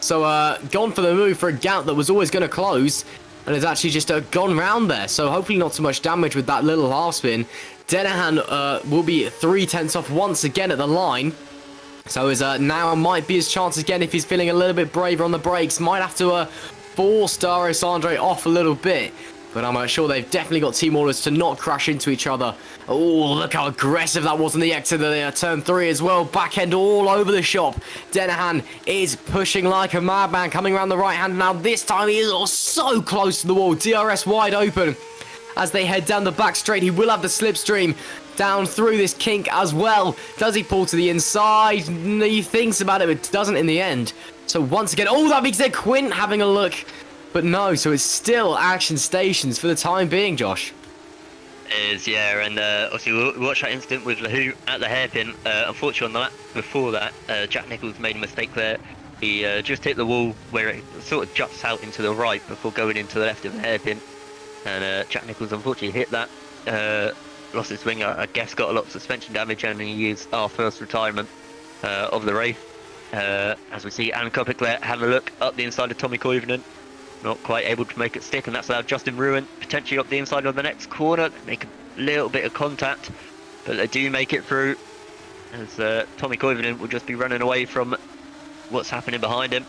So gone for the move for a gap that was always going to close, and has actually just gone round there. So hopefully not so much damage with that little half spin. Denahan will be 0.3 off once again at the line. So his now might be his chance again if he's feeling a little bit braver on the brakes. Might have to force Darius Andre off a little bit. But I'm sure they've definitely got team orders to not crash into each other. Oh, look how aggressive that was in the exit of the turn 3 as well. Back end all over the shop. Denahan is pushing like a madman, coming around the right hand. Now this time he is so close to the wall. DRS wide open. As they head down the back straight, he will have the slipstream down through this kink as well. Does he pull to the inside? He thinks about it, but doesn't in the end. So once again, oh, that makes it Quint having a look. But no, so it's still action stations for the time being, Josh. It is, yeah, and obviously we watched that incident with Lahu at the hairpin. Unfortunately, on the lap before that, Jack Nicholls made a mistake there. He just hit the wall where it sort of juts out into the right before going into the left of the hairpin. And Jack Nicholls unfortunately hit that, lost his wing, I guess got a lot of suspension damage, and he is our first retirement of the race. As we see Alan Kopic there having a look up the inside of Tommy Koivunen. Not quite able to make it stick, and that's allowed Justin Ruin potentially up the inside of the next corner. They make a little bit of contact, but they do make it through, as Tommy Koivunen will just be running away from what's happening behind him.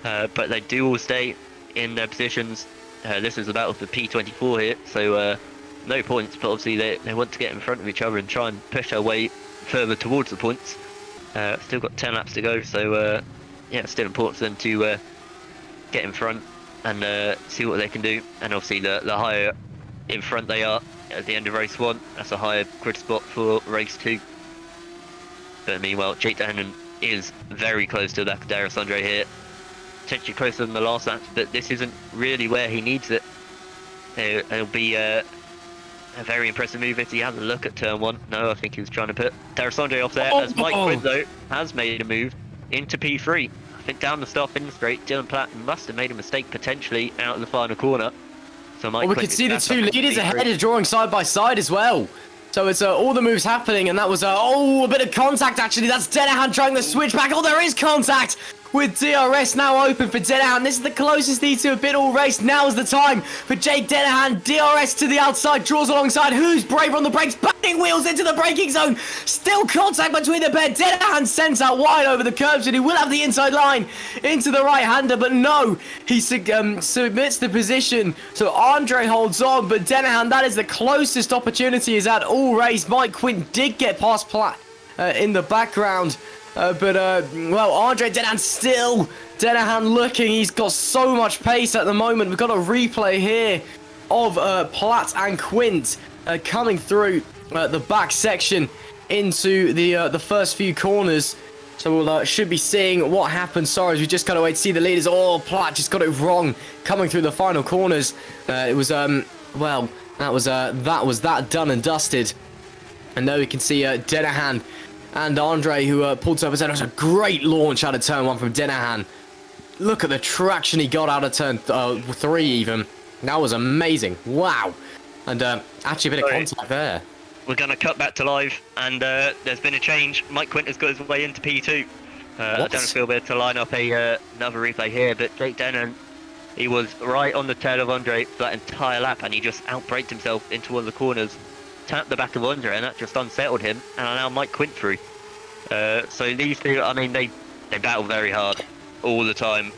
But they do all stay in their positions. This is the battle for P24 here, so no points, but obviously they want to get in front of each other and try and push their way further towards the points. Still got 10 laps to go, so yeah, it's still important for them to get in front and see what they can do. And obviously the higher in front they are at the end of race 1, that's a higher grid spot for race 2. But meanwhile, Jake Dahan is very close to Darius Andre here. Potentially closer than the last lap, but this isn't really where he needs it. It'll be a very impressive move if he has a look at turn 1. No, I think he was trying to put Darasandre off there, as Mike Quinn, though, has made a move into P3. I think down the start finish straight, Dylan Platt must have made a mistake potentially out of the final corner. So Mike we Quinn could see the is two back up to leaders P3. ahead are drawing side by side as well. So it's all the moves happening, and that was a bit of contact actually. That's Denahan trying the switch back. Oh, there is contact with DRS now open for Denahan. This is the closest these two have been all race. Now's the time for Jake Denahan. DRS to the outside, draws alongside. Who's braver on the brakes? Banging wheels into the braking zone. Still contact between the pair. Denahan sends out wide over the curbs, and he will have the inside line into the right-hander, but no, he submits the position. So Andre holds on, but Denahan, that is the closest opportunity he's had all race. Mike Quinn did get past Platt in the background. Well, Andre Denahan still. Denahan looking. He's got so much pace at the moment. We've got a replay here of Platt and Quint coming through the back section into the first few corners. So we'll should be seeing what happens. Sorry, as we just gotta wait to see the leaders. Oh, Platt just got it wrong coming through the final corners. It was well, that was that done and dusted. And now we can see Denahan and Andre, who pulled up his head. It was a great launch out of turn 1 from Denahan. Look at the traction he got out of turn 3 even. That was amazing. Wow. And actually a bit of contact there. We're going to cut back to live, and there's been a change. Mike Quint has got his way into P2. I don't know if we'll be able to line up another replay here, but Jake Denahan, he was right on the tail of Andre for that entire lap, and he just outbraked himself into one of the corners, tapped the back of Andre, and that just unsettled him, and allowed Mike Quint through. So these two, I mean, they battle very hard all the time.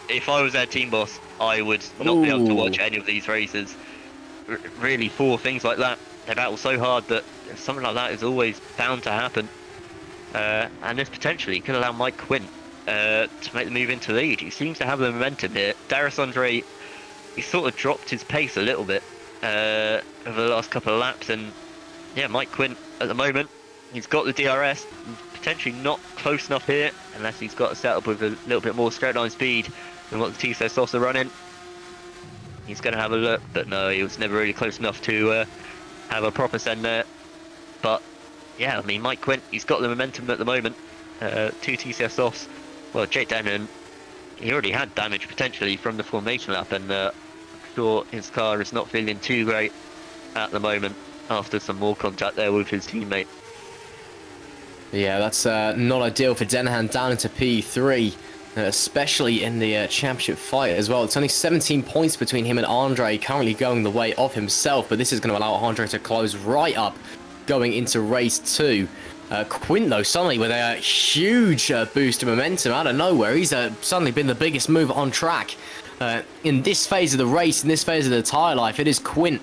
If I was their team boss, I would not be able to watch any of these races. Really, for things like that, they battle so hard that something like that is always bound to happen. And this potentially could allow Mike Quint to make the move into the lead. He seems to have the momentum here. Darasandre, he sort of dropped his pace a little bit over the last couple of laps, and yeah, Mike Quint at the moment, he's got the DRS, potentially not close enough here unless he's got a setup with a little bit more straight line speed than what the TSS are running. He's going to have a look, but no, he was never really close enough to have a proper send there. But yeah, I mean, Mike Quint, he's got the momentum at the moment. 2 TCS offs. Well, Jake Denahan, he already had damage potentially from the formation lap, and I'm sure his car is not feeling too great at the moment after some more contact there with his teammate. Yeah, that's not ideal for Denahan down into P3, especially in the championship fight as well. It's only 17 points between him and Andre, currently going the way of himself, but this is going to allow Andre to close right up going into race 2. Quint, though, suddenly with a huge boost of momentum out of nowhere. He's suddenly been the biggest mover on track. In this phase of the race, in this phase of the tyre life, it is Quint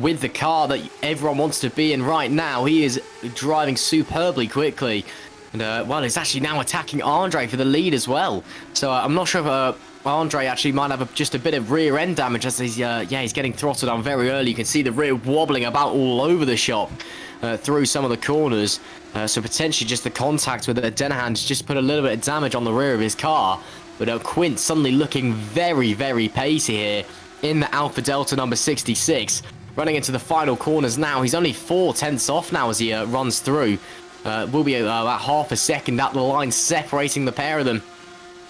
with the car that everyone wants to be in right now. He is driving superbly quickly. And, well, he's actually now attacking Andre for the lead as well. So I'm not sure if Andre actually might have just a bit of rear end damage as he's, he's getting throttled on very early. You can see the rear wobbling about all over the shop through some of the corners. So potentially just the contact with Denahan's just put a little bit of damage on the rear of his car. But Quint suddenly looking very, very pacey here in the Alpha Delta number 66. Running into the final corners now. He's only 4/10 off now as he runs through. Will be about half a second up the line separating the pair of them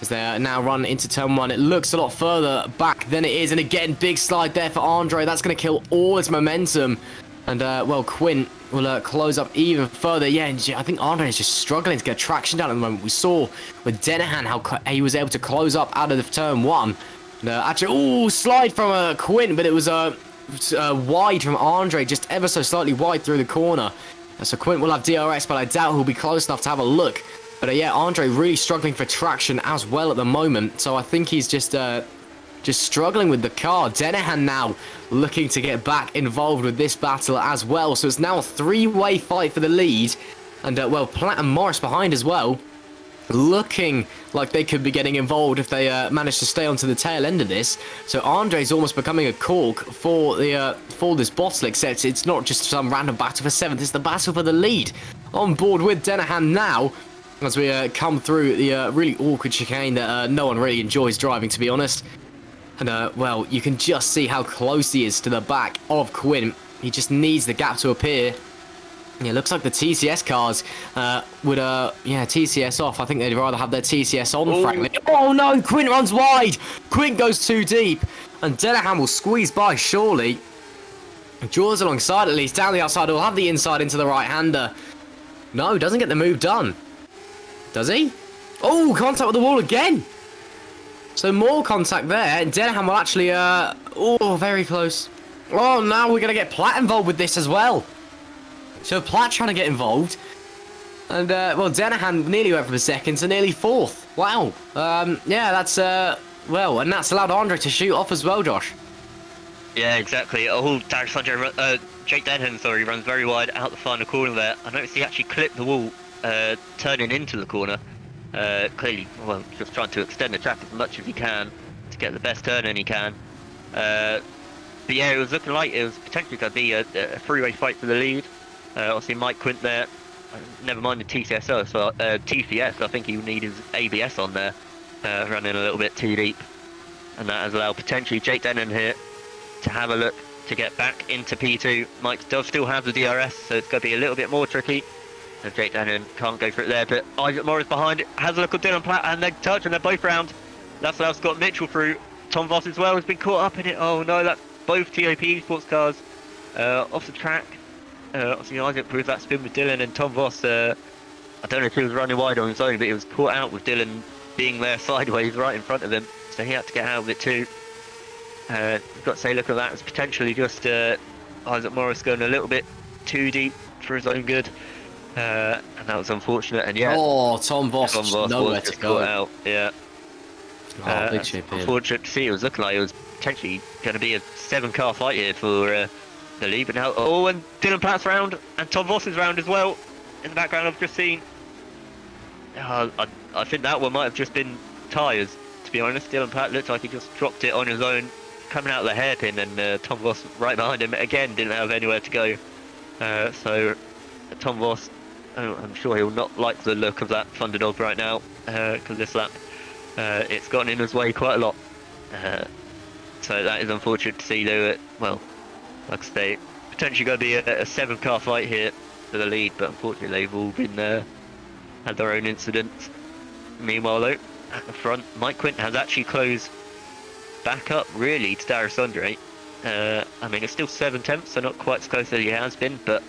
as they now run into turn 1. It looks a lot further back than it is, and again, big slide there for Andre. That's going to kill all his momentum, and well, Quint will close up even further. Yeah, and I think Andre is just struggling to get traction down at the moment. We saw with Denahan how he was able to close up out of the turn 1. And, actually, slide from Quint, but it was wide from Andre, just ever so slightly wide through the corner. So Quint will have DRS, but I doubt he'll be close enough to have a look. But yeah, Andre really struggling for traction as well at the moment. So I think he's just struggling with the car. Denahan now looking to get back involved with this battle as well. So it's now a 3-way fight for the lead. And well, Platt and Morris behind as well. Looking like they could be getting involved if they manage to stay onto the tail end of this. So Andre's almost becoming a cork for this bottle, except it's not just some random battle for 7th, it's the battle for the lead. On board with Denahan now, as we come through the really awkward chicane that no one really enjoys driving, to be honest. And, well, you can just see how close he is to the back of Quint. He just needs the gap to appear. Yeah, looks like the TCS cars would, TCS off. I think they'd rather have their TCS on, frankly. Oh, no, Quint runs wide. Quint goes too deep. And Denham will squeeze by, surely. Draws alongside, at least, down the outside. He'll have the inside into the right-hander. No, doesn't get the move done. Does he? Oh, contact with the wall again. So more contact there. Denham will actually, very close. Oh, now we're going to get Platt involved with this as well. So Platt trying to get involved. And, Denham nearly went from second to nearly fourth. Wow. That's, and that's allowed Andre to shoot off as well, Josh. Yeah, exactly. Jake Denham, runs very wide out the final corner there. I noticed he actually clipped the wall, turning into the corner. Clearly, just trying to extend the track as much as he can to get the best turn in he can. But yeah, it was looking like it was potentially going to be a three-way fight for the lead. Obviously, Mike Quint there. Never mind the TCS, TCS. I think he would need his ABS on there, running a little bit too deep, and that has allowed potentially Jake Denham here to have a look to get back into P2. Mike does still have the DRS, so it's going to be a little bit more tricky. And Jake Denham can't go for it there, but Isaac Morris behind it has a look at Dylan Platt, and they touch, and they're both round. That's allowed Scott Mitchell through. Tom Voss as well has been caught up in it. Oh no, that's both TOP sports cars off the track. Obviously Isaac proved that spin with Dylan, and Tom Voss, I don't know if he was running wide on his own, but he was caught out with Dylan being there sideways right in front of him, so he had to get out of it too. You've got to say, look at that, it's potentially just Isaac Morris going a little bit too deep for his own good, and that was unfortunate. And yeah, Tom Voss nowhere to go out. Yeah, big chip here. Unfortunate to see. It was looking like it was potentially going to be a 7-car fight here for the lead, but now and Dylan Platt's round and Tom Voss is round as well. In the background, I've just seen. I think that one might have just been tyres. To be honest, Dylan Platt looked like he just dropped it on his own, coming out of the hairpin, and Tom Voss right behind him again didn't have anywhere to go. So Tom Voss, I'm sure he'll not like the look of that Thunderdog right now, because this lap it's gotten in his way quite a lot. So that is unfortunate to see, though. Like I say, potentially going to be a 7-car fight here for the lead, but unfortunately they've all been had their own incidents. Meanwhile, though, at the front, Mike Quint has actually closed back up really to Darius Andre. I mean, it's still 7/10, so not quite as close as he has been, but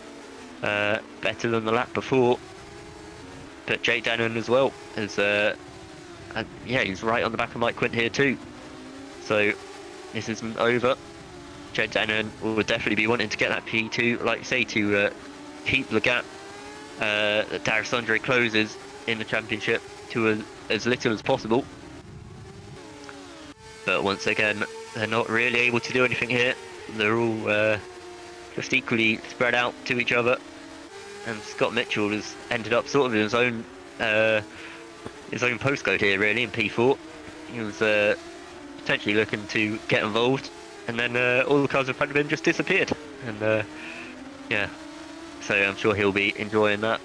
better than the lap before. But Jake Denham as well is, he's right on the back of Mike Quint here too. So this isn't over. Jake Denham will definitely be wanting to get that P2, like you say, to keep the gap that Darius Andre closes in the championship to as little as possible. But once again, they're not really able to do anything here. They're all just equally spread out to each other. And Scott Mitchell has ended up sort of in his own postcode here, really, in P4. He was potentially looking to get involved, and then all the cars in front of him just disappeared. And so I'm sure he'll be enjoying that.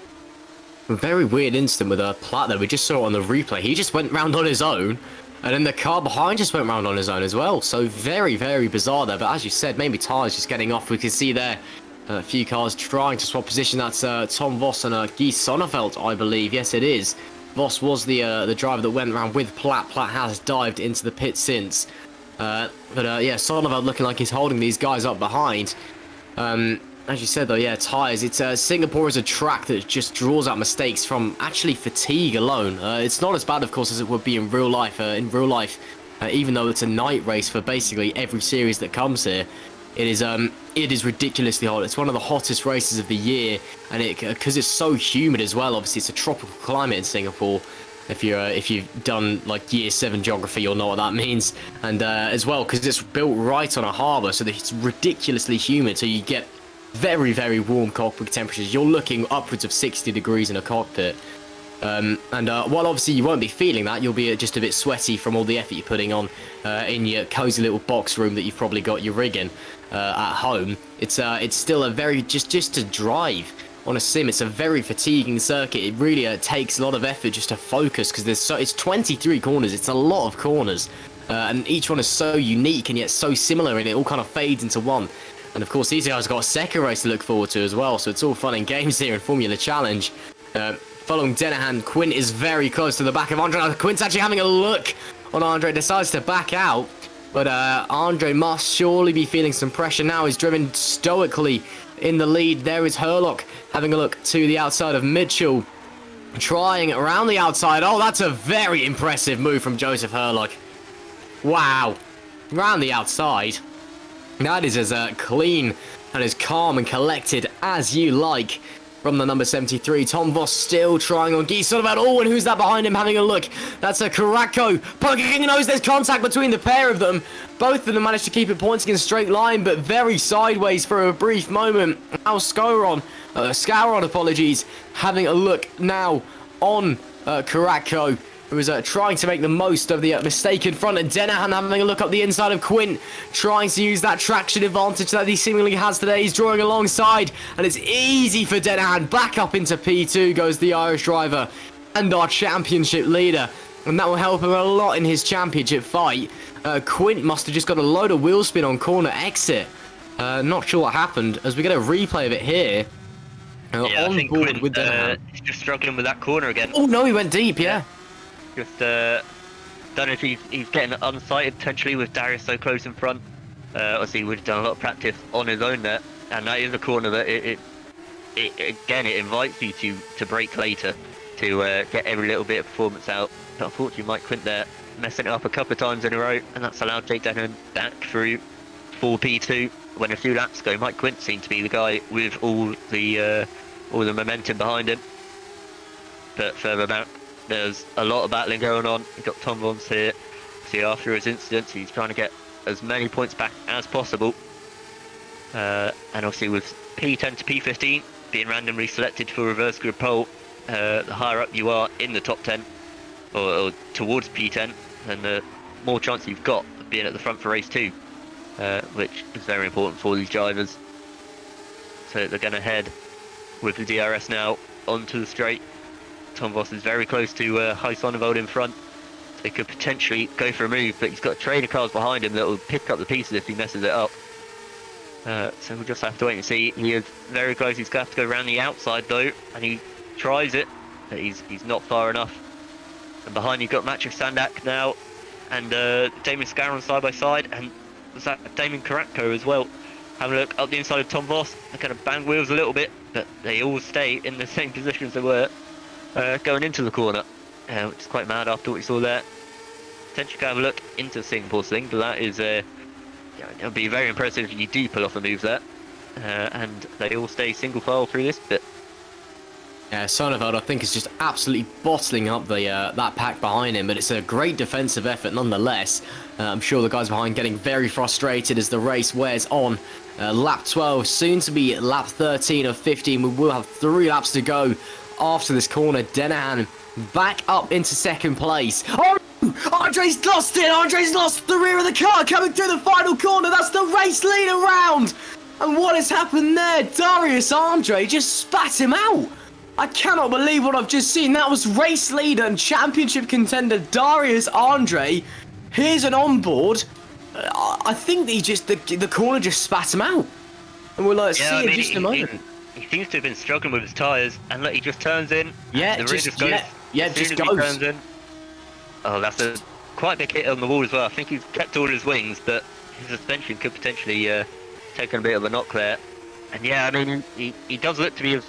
A very weird instant with Platt, though. We just saw it on the replay. He just went round on his own, and then the car behind just went round on his own as well. So very, very bizarre there. But as you said, maybe tyres just getting off. We can see there a few cars trying to swap position. That's Tom Voss and Guy Sonnefeld, I believe. Yes, it is. Voss was the driver that went around with Platt. Platt has dived into the pit since. Sonnefeld looking like he's holding these guys up behind. As you said, though, yeah, tyres. It's Singapore is a track that just draws out mistakes from actually fatigue alone. It's not as bad, of course, as it would be in real life. Even though it's a night race for basically every series that comes here, it is ridiculously hot. It's one of the hottest races of the year, and because it's so humid as well. Obviously, it's a tropical climate in Singapore. If you've done like year 7 geography, you'll know what that means. And as well, because it's built right on a harbour, so that it's ridiculously humid. So you get very, very warm cockpit temperatures. You're looking upwards of 60 degrees in a cockpit. While obviously you won't be feeling that, you'll be just a bit sweaty from all the effort you're putting on in your cozy little box room that you've probably got your rig in at home. It's still a very, just to drive on a sim, it's a very fatiguing circuit. It really takes a lot of effort just to focus, because it's 23 corners. It's a lot of corners, and each one is so unique and yet so similar, and it all kind of fades into one. And of course, these guys got a second race to look forward to as well, so it's all fun and games here in Formula Challenge. Following Denahan, Quint is very close to the back of Andre. Now, Quint's actually having a look on Andre, decides to back out, but Andre must surely be feeling some pressure now. He's driven stoically in the lead. There is Herlock having a look to the outside of Mitchell, trying around the outside. Oh, that's a very impressive move from Joseph Herlock. Wow, round the outside. That is as clean and as calm and collected as you like from the number 73. Tom Voss still trying on Guy Sonneveld. Oh, and who's that behind him having a look? That's a Karatko poking nose. There's contact between the pair of them. Both of them managed to keep it pointing in a straight line, but very sideways for a brief moment. Now Scouron, apologies, having a look now on Karatko, who is trying to make the most of the mistake in front, and Denahan having a look up the inside of Quint, trying to use that traction advantage that he seemingly has today. He's drawing alongside, and it's easy for Denahan. Back up into P2 goes the Irish driver and our championship leader, and that will help him a lot in his championship fight. Quint must have just got a load of wheel spin on corner exit. Not sure what happened, as we get a replay of it here. Yeah, on I think board Quint, with Denahan. he's just struggling with that corner again. Oh no, he went deep, yeah. Just don't know if he's getting unsighted potentially with Darius so close in front. Obviously, he would have done a lot of practice on his own there, and that is a corner that it invites you to break later, to get every little bit of performance out. But unfortunately, Mike Quint there messing it up a couple of times in a row, and that's allowed Jake Denahan back through 4P2. When a few laps ago, Mike Quint seemed to be the guy with all the momentum behind him. But further back, there's a lot of battling going on. We've got Tom Vons here. See, after his incident, he's trying to get as many points back as possible. And obviously with P10 to P15 being randomly selected for reverse grid pole, the higher up you are in the top 10, or towards P10, then the more chance you've got of being at the front for race 2, which is very important for these drivers. So they're going to head with the DRS now onto the straight. Tom Voss is very close to Guy Sonneveld in front. They could potentially go for a move, but he's got a train of cars behind him that will pick up the pieces if he messes it up. So we'll just have to wait and see. He is very close. He's going to have to go around the outside though, and he tries it, but he's not far enough. And behind you've got Maciej Sandak now, and Damon Scaron side by side, and was that Damon Karatko as well. Have a look up the inside of Tom Voss. They're going to bang wheels a little bit, but they all stay in the same position as they were going into the corner, which is quite mad after what you saw there. Potentially go have a look into Singapore's thing, but that is it'll be very impressive if you do pull off the moves there. And they all stay single file through this bit. Yeah, Sonneveld, I think, is just absolutely bottling up the that pack behind him, but it's a great defensive effort nonetheless. I'm sure the guys behind getting very frustrated as the race wears on. Lap 12, soon to be lap 13 of 15. We will have 3 laps to go after this corner. Denahan back up into second place. Oh, Andre's lost it. Andre's lost the rear of the car coming through the final corner. That's the race leader round. And what has happened there? Darius Andre just spat him out. I cannot believe what I've just seen. That was race leader and championship contender Darius Andre. Here's an onboard. I think the corner just spat him out. And we'll see in just a moment. He seems to have been struggling with his tyres, and look, he just turns in. Yeah, the just goes. just goes. He turns in. Oh, that's a quite big hit on the wall as well. I think he's kept all his wings, but his suspension could potentially take a bit of a knock there. And yeah, I mean, he does look to be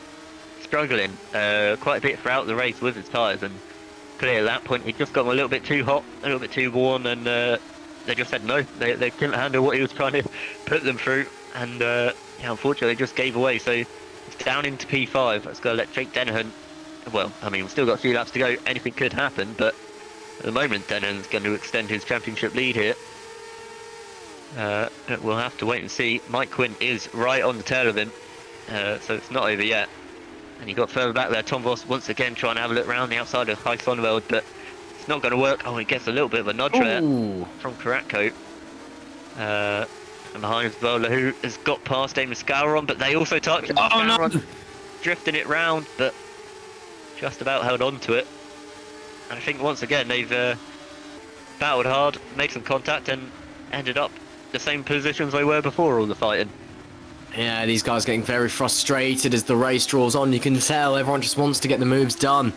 struggling quite a bit throughout the race with his tyres, and clearly at that point he'd just got a little bit too hot, a little bit too warm, and they just said no. They couldn't handle what he was trying to put them through, and yeah, unfortunately they just gave away. So it's down into P5. Let's go let Jake Denahan. Well, I mean, we've still got a few laps to go. Anything could happen, but at the moment Denahan's going to extend his championship lead here. We'll have to wait and see. Mike Quint is right on the tail of him, so it's not over yet. And you got further back there, Tom Voss once again trying to have a look around the outside of Guy Sonneveld, but it's not going to work. Oh, he gets a little bit of a nudge there from Karatko. And behind as well, who has got past Damon Scouron, but they also touch Scouron, drifting it round, but just about held on to it. And I think once again they've battled hard, made some contact, and ended up the same positions they were before all the fighting. Yeah, these guys getting very frustrated as the race draws on. You can tell everyone just wants to get the moves done.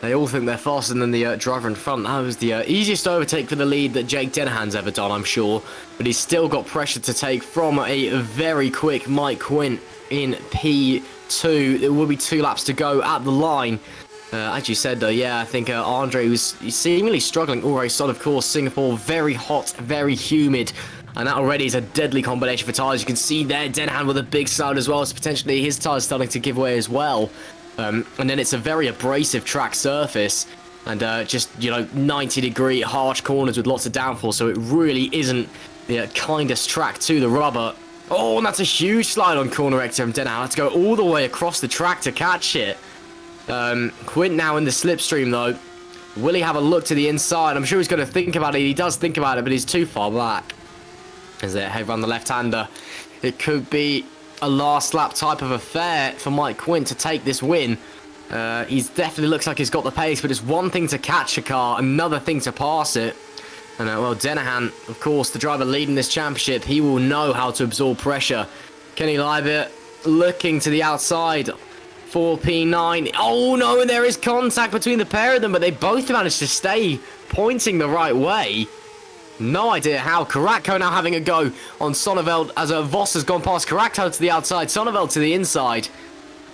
They all think they're faster than the driver in front. That was the easiest overtake for the lead that Jake Dennehan's ever done, I'm sure. But he's still got pressure to take from a very quick Mike Quint in P2. There will be 2 laps to go at the line. As you said, though, yeah, I think Andre was seemingly struggling all race on. Of course, Singapore, very hot, very humid. And that already is a deadly combination for tyres. You can see there, Dennehan with a big slide as well. So potentially his tyres starting to give way as well. And then it's a very abrasive track surface. And just, 90-degree harsh corners with lots of downforce. So it really isn't the kindest track to the rubber. Oh, and that's a huge slide on corner exit from Dennehan. Let's go all the way across the track to catch it. Quint now in the slipstream, though. Will he have a look to the inside? I'm sure he's going to think about it. He does think about it, but he's too far back. As they head around the left-hander, it could be a last lap type of affair for Mike Quint to take this win. He definitely looks like he's got the pace, but it's one thing to catch a car, another thing to pass it. And well, Dennehan, of course, the driver leading this championship, he will know how to absorb pressure. Kenny Libert looking to the outside for P9. Oh no, and there is contact between the pair of them, but they both managed to stay pointing the right way. No idea how. Karatko now having a go on Sonneveld as Voss has gone past Karatko to the outside, Sonneveld to the inside.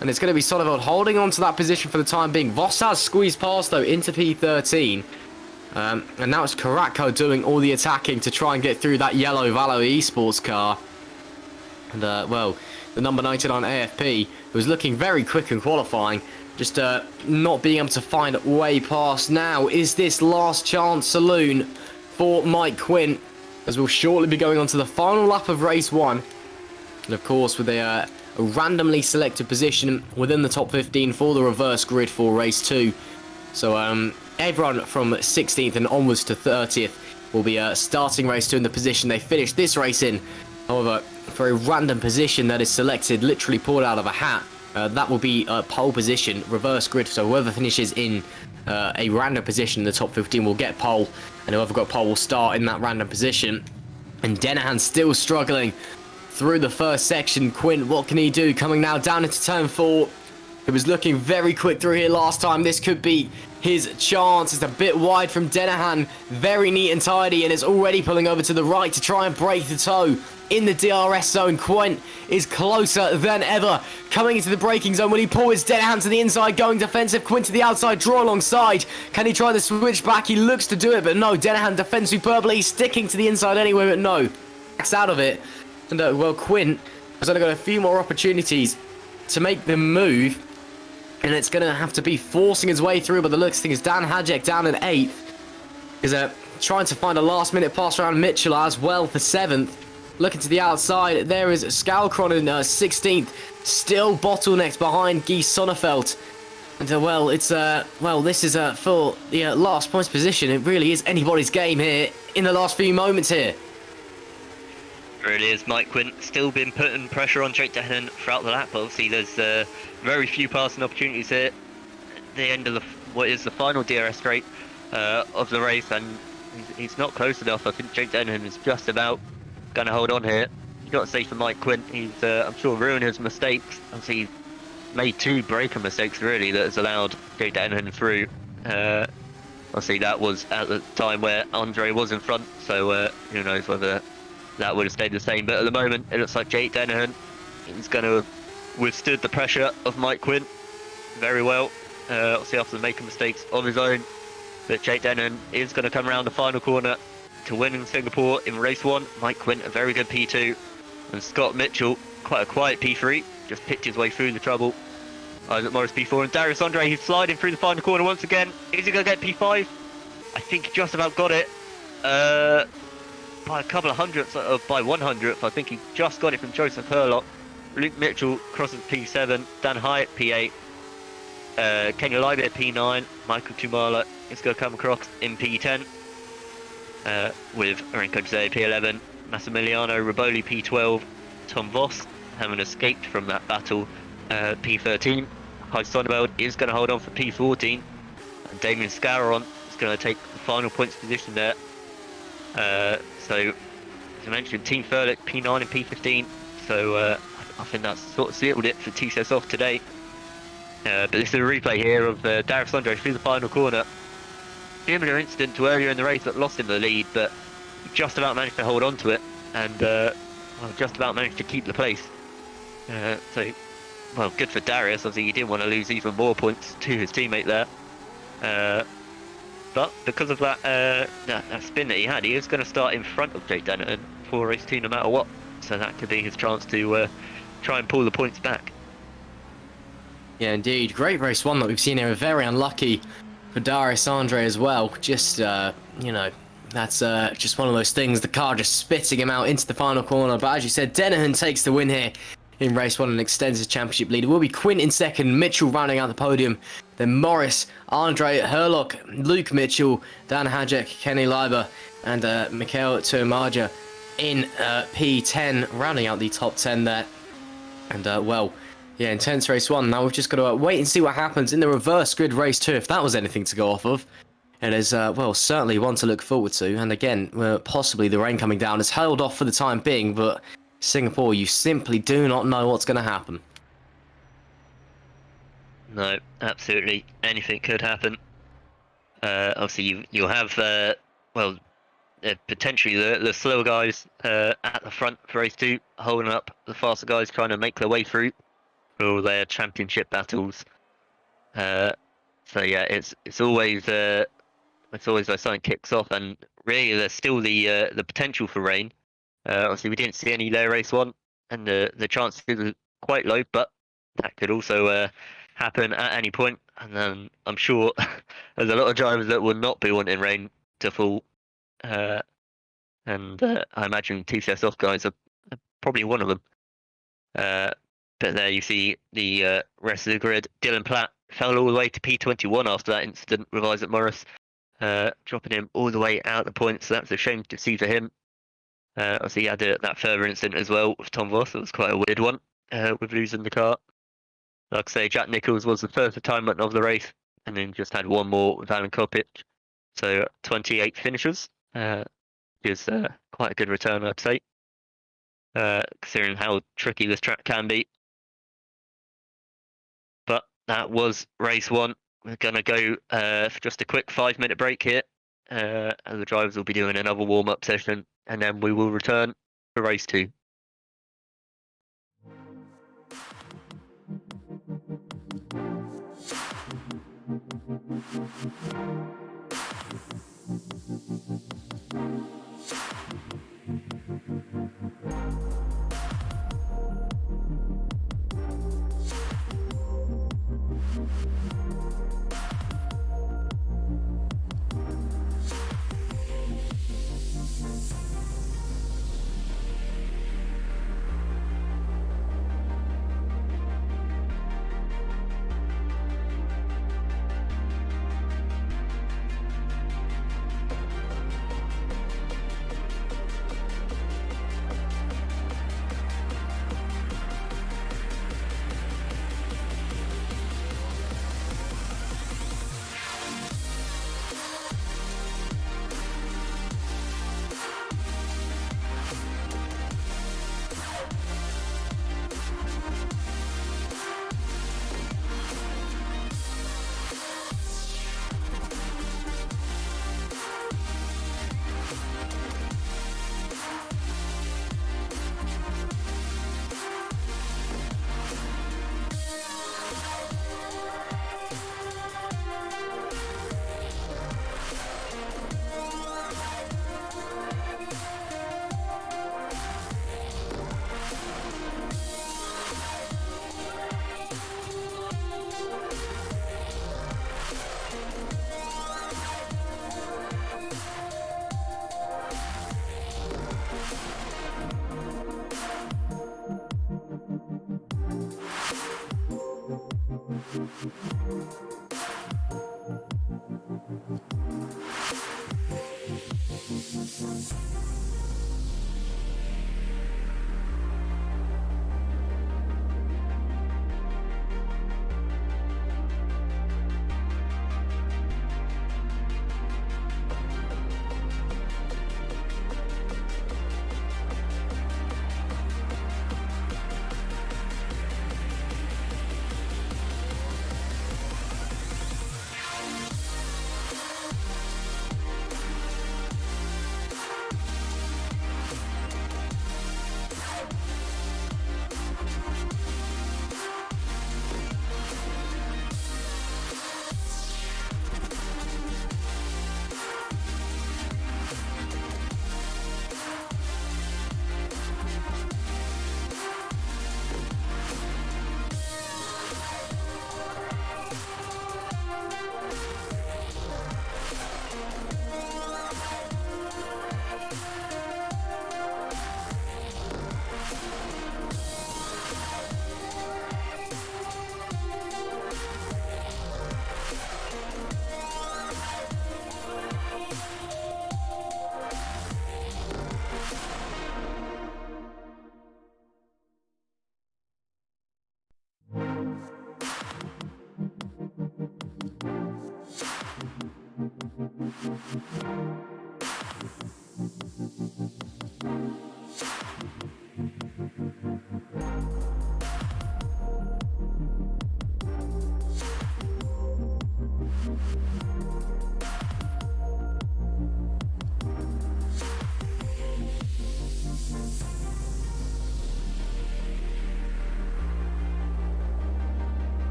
And it's going to be Sonneveld holding on to that position for the time being. Voss has squeezed past, though, into P13. And now it's Karatko doing all the attacking to try and get through that yellow Valo Esports car. And, well, the number 99 AFP, who was looking very quick in qualifying, just not being able to find a way past now. Is this last chance saloon for Mike Quint, as we'll shortly be going on to the final lap of race 1. And of course, with a randomly selected position within the top 15 for the reverse grid for race 2. So everyone from 16th and onwards to 30th will be starting race 2 in the position they finished this race in. However, for a random position that is selected, literally pulled out of a hat, that will be a pole position, reverse grid. So whoever finishes in a random position in the top 15 will get pole, and whoever got pole will start in that random position. And Dennehan still struggling through the first section. Quint, what can he do? Coming now down into turn 4. It was looking very quick through here last time. This could be his chance. It's a bit wide from Dennehan. Very neat and tidy, and it's already pulling over to the right to try and break the toe in the DRS zone. Quint is closer than ever. Coming into the braking zone. Will he pull his Dennehan to the inside, going defensive? Quint to the outside, draw alongside. Can he try the switch back? He looks to do it, but no. Dennehan defends superbly, sticking to the inside anyway, but no. Backs out of it. And well, Quint has only got a few more opportunities to make the move. And it's going to have to be forcing his way through, but the looks thing is Dan Hadjek down in 8th. Is trying to find a last-minute pass around Mitchell as well for 7th. Looking to the outside, there is Skalkron in 16th. Still bottlenecked behind Guy Sonnefeld. And well, it's well, this is for the last points position. It really is anybody's game here in the last few moments here. It really is. Mike Quint still been putting pressure on Jake Dennehan throughout the lap. Obviously, there's very few passing opportunities here at the end of what is the final DRS straight of the race, and he's not close enough. I think Jake Dennehan is just about going to hold on here. You got to say for Mike Quint, he's I'm sure ruined his mistakes. Obviously, he made 2 breaker mistakes really that has allowed Jake Dennehan through. Obviously, that was at the time where Andre was in front, so who knows whether that would have stayed the same. But at the moment, it looks like Jake Dennehan is going to have withstood the pressure of Mike Quint very well. Obviously, after making mistakes of his own. But Jake Dennehan is going to come around the final corner to win in Singapore in race 1. Mike Quint, a very good P2. And Scott Mitchell, quite a quiet P3. Just picked his way through the trouble. Isaac Morris P4. And Darius Andre, he's sliding through the final corner once again. Is he going to get P5? I think he just about got it. By a couple of hundredths, by 100th, I think he just got it from Joseph Hurlock. Luke Mitchell crosses P7, Dan Hyatt P8, Kenya Libet P9, Michael Tumala is going to come across in P10, with Renko Jose P11, Massimiliano Riboli P12, Tom Voss having escaped from that battle P13, Hy Sonneveld is going to hold on for P14, and Damien Scouron is going to take the final points position there So, as I mentioned, Team Frelik, P9 and P15. So I think that's sort of sealed it for TCS off today. But this is a replay here of Darius Andre through the final corner. Similar incident to earlier in the race that lost him the lead, but just about managed to hold on to it, and just about managed to keep the place. So, well, good for Darius. Obviously, he didn't want to lose even more points to his teammate there. But because of that spin that he had, he is going to start in front of Jake Downard for race 2 no matter what. So that could be his chance to try and pull the points back. Yeah, indeed. Great race 1 that we've seen here. Very unlucky for Darius Andre as well. Just, you know, that's just one of those things. The car just spitting him out into the final corner. But as you said, Denahan takes the win here in race 1 and extends his championship lead. It will be Quint in second, Mitchell rounding out the podium. Then Morris, Andre Herlock, Luke Mitchell, Dan Hajek, Kenny Leiber, and Mikhail Turmaja in P10, rounding out the top 10 there. And, well, yeah, intense race 1. Now we've just got to wait and see what happens in the reverse grid race 2, if that was anything to go off of. It is, well, certainly one to look forward to. And again, possibly the rain coming down has held off for the time being, but Singapore, you simply do not know what's going to happen. No, absolutely. Anything could happen. Obviously, you'll have, well, potentially the slower guys at the front for race 2, holding up the faster guys trying to make their way through for all their championship battles. So yeah, it's always where something kicks off, and really there's still the potential for rain. Obviously, we didn't see any there race 1, and the chances are quite low, but that could also happen at any point. And then I'm sure there's a lot of drivers that will not be wanting rain to fall. And I imagine TCS off guys are probably one of them. But there you see the rest of the grid. Dylan Platt fell all the way to P21 after that incident with Isaac Morris, dropping him all the way out the points. So that's a shame to see for him. Obviously, he had that further incident as well with Tom Voss. It was quite a weird one with losing the car. Like I say, Jack Nichols was the first retirement of the race, and then just had one more with Alan Kopic. So 28 finishes, is quite a good return, I'd say, considering how tricky this track can be. But that was race 1. We're going to go for just a quick 5-minute break here. And the drivers will be doing another warm-up session, and then we will return for race 2.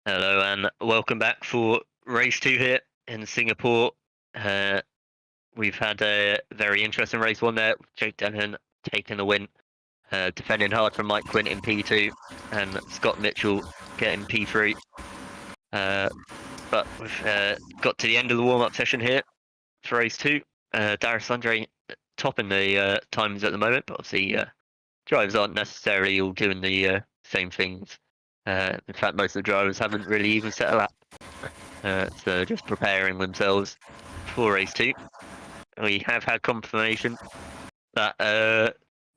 Hello and welcome back for race 2 here in Singapore. We've had a very interesting race 1 there, with Jake Denhan taking the win, defending hard from Mike Quint in P2 and Scott Mitchell getting P3. But we've got to the end of the warm-up session here for race 2. Darius Andre topping the times at the moment, but obviously drivers aren't necessarily all doing the same things. In fact, most of the drivers haven't really even set a lap, so just preparing themselves for race 2. We have had confirmation that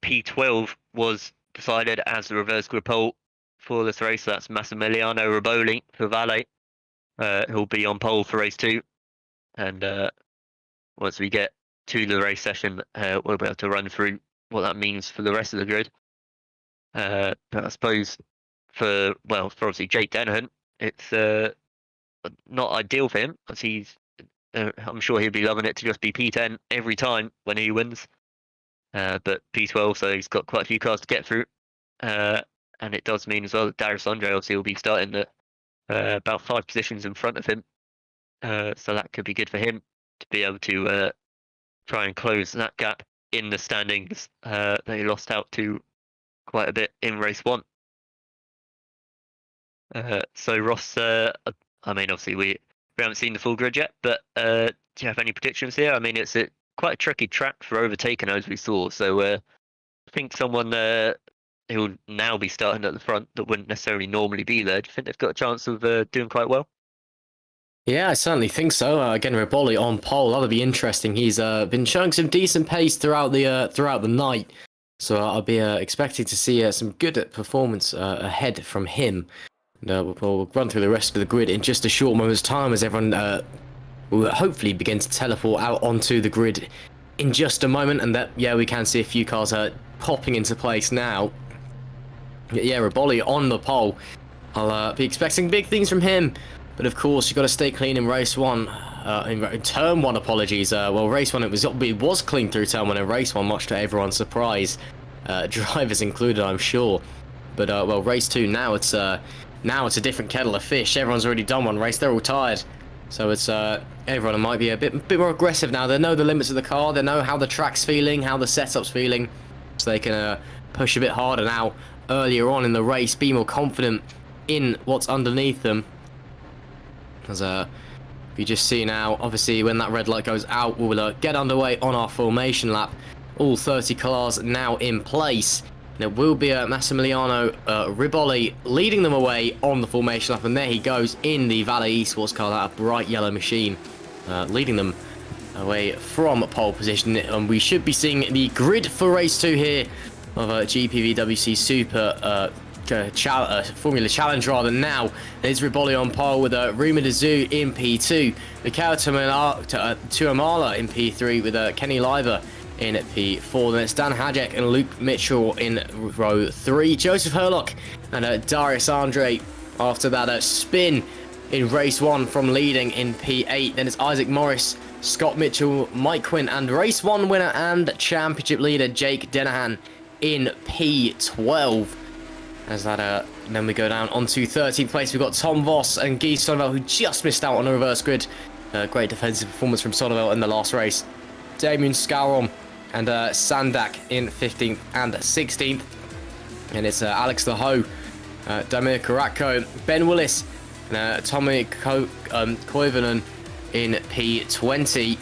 P12 was decided as the reverse grid pole for this race. So that's Massimiliano Riboli for Valle, who'll be on pole for race 2. And once we get to the race session, we'll be able to run through what that means for the rest of the grid. But I suppose for obviously Jake Denhan, it's not ideal for him, as I'm sure he'll be loving it to just be P10 every time when he wins. But P12, so he's got quite a few cars to get through, and it does mean as well that Darius Andre obviously will be starting at about 5 positions in front of him, so that could be good for him to be able to try and close that gap in the standings that he lost out to quite a bit in race 1. So Ross, I mean, obviously we haven't seen the full grid yet, but do you have any predictions here? I mean, it's quite a tricky track for overtaking, as we saw. So I think someone who will now be starting at the front that wouldn't necessarily normally be there. Do you think they've got a chance of doing quite well? Yeah, I certainly think so. Again, Riboli on pole, that'll be interesting. He's been showing some decent pace throughout the night, so I'll be expecting to see some good performance ahead from him. We'll run through the rest of the grid in just a short moment's time as everyone will hopefully begin to teleport out onto the grid in just a moment. And that, yeah, we can see a few cars popping into place now. Yeah, Riboli on the pole. I'll be expecting big things from him. But of course, you've got to stay clean in race 1. In turn 1, apologies. Race 1, it was clean through turn 1 in race 1, much to everyone's surprise. Drivers included, I'm sure. But, race 2, now it's a different kettle of fish. Everyone's already done one race. They're all tired. So it's everyone might be a bit more aggressive now. They know the limits of the car. They know how the track's feeling, how the setup's feeling. So they can push a bit harder now earlier on in the race, be more confident in what's underneath them. As you just see now, obviously when that red light goes out, we'll get underway on our formation lap. All 30 cars now in place. There will be Massimiliano Riboli leading them away on the formation lap, and there he goes in the Valle Esports car, that bright yellow machine, leading them away from pole position. And we should be seeing the grid for race 2 here of GPVWC Super Formula Challenge rather now. There's Riboli on pole with Ruma Dizu in P2, Mikhail Tuamala in P3 with Kenny Liver in P4. Then it's Dan Hajek and Luke Mitchell in row 3. Joseph Herlock and Darius Andre after that spin in race 1 from leading in P8. Then it's Isaac Morris, Scott Mitchell, Mike Quinn, and race 1 winner and championship leader Jake Denhan in P12. As that, then we go down onto 13th place. We've got Tom Voss and Guy Sonneveld, who just missed out on a reverse grid. Great defensive performance from Sonneveld in the last race. Damien Scourom and Sandak in 15th and 16th. And it's Alex the Ho, Damir Karatko, Ben Willis, and Tommy Koivunen in P20.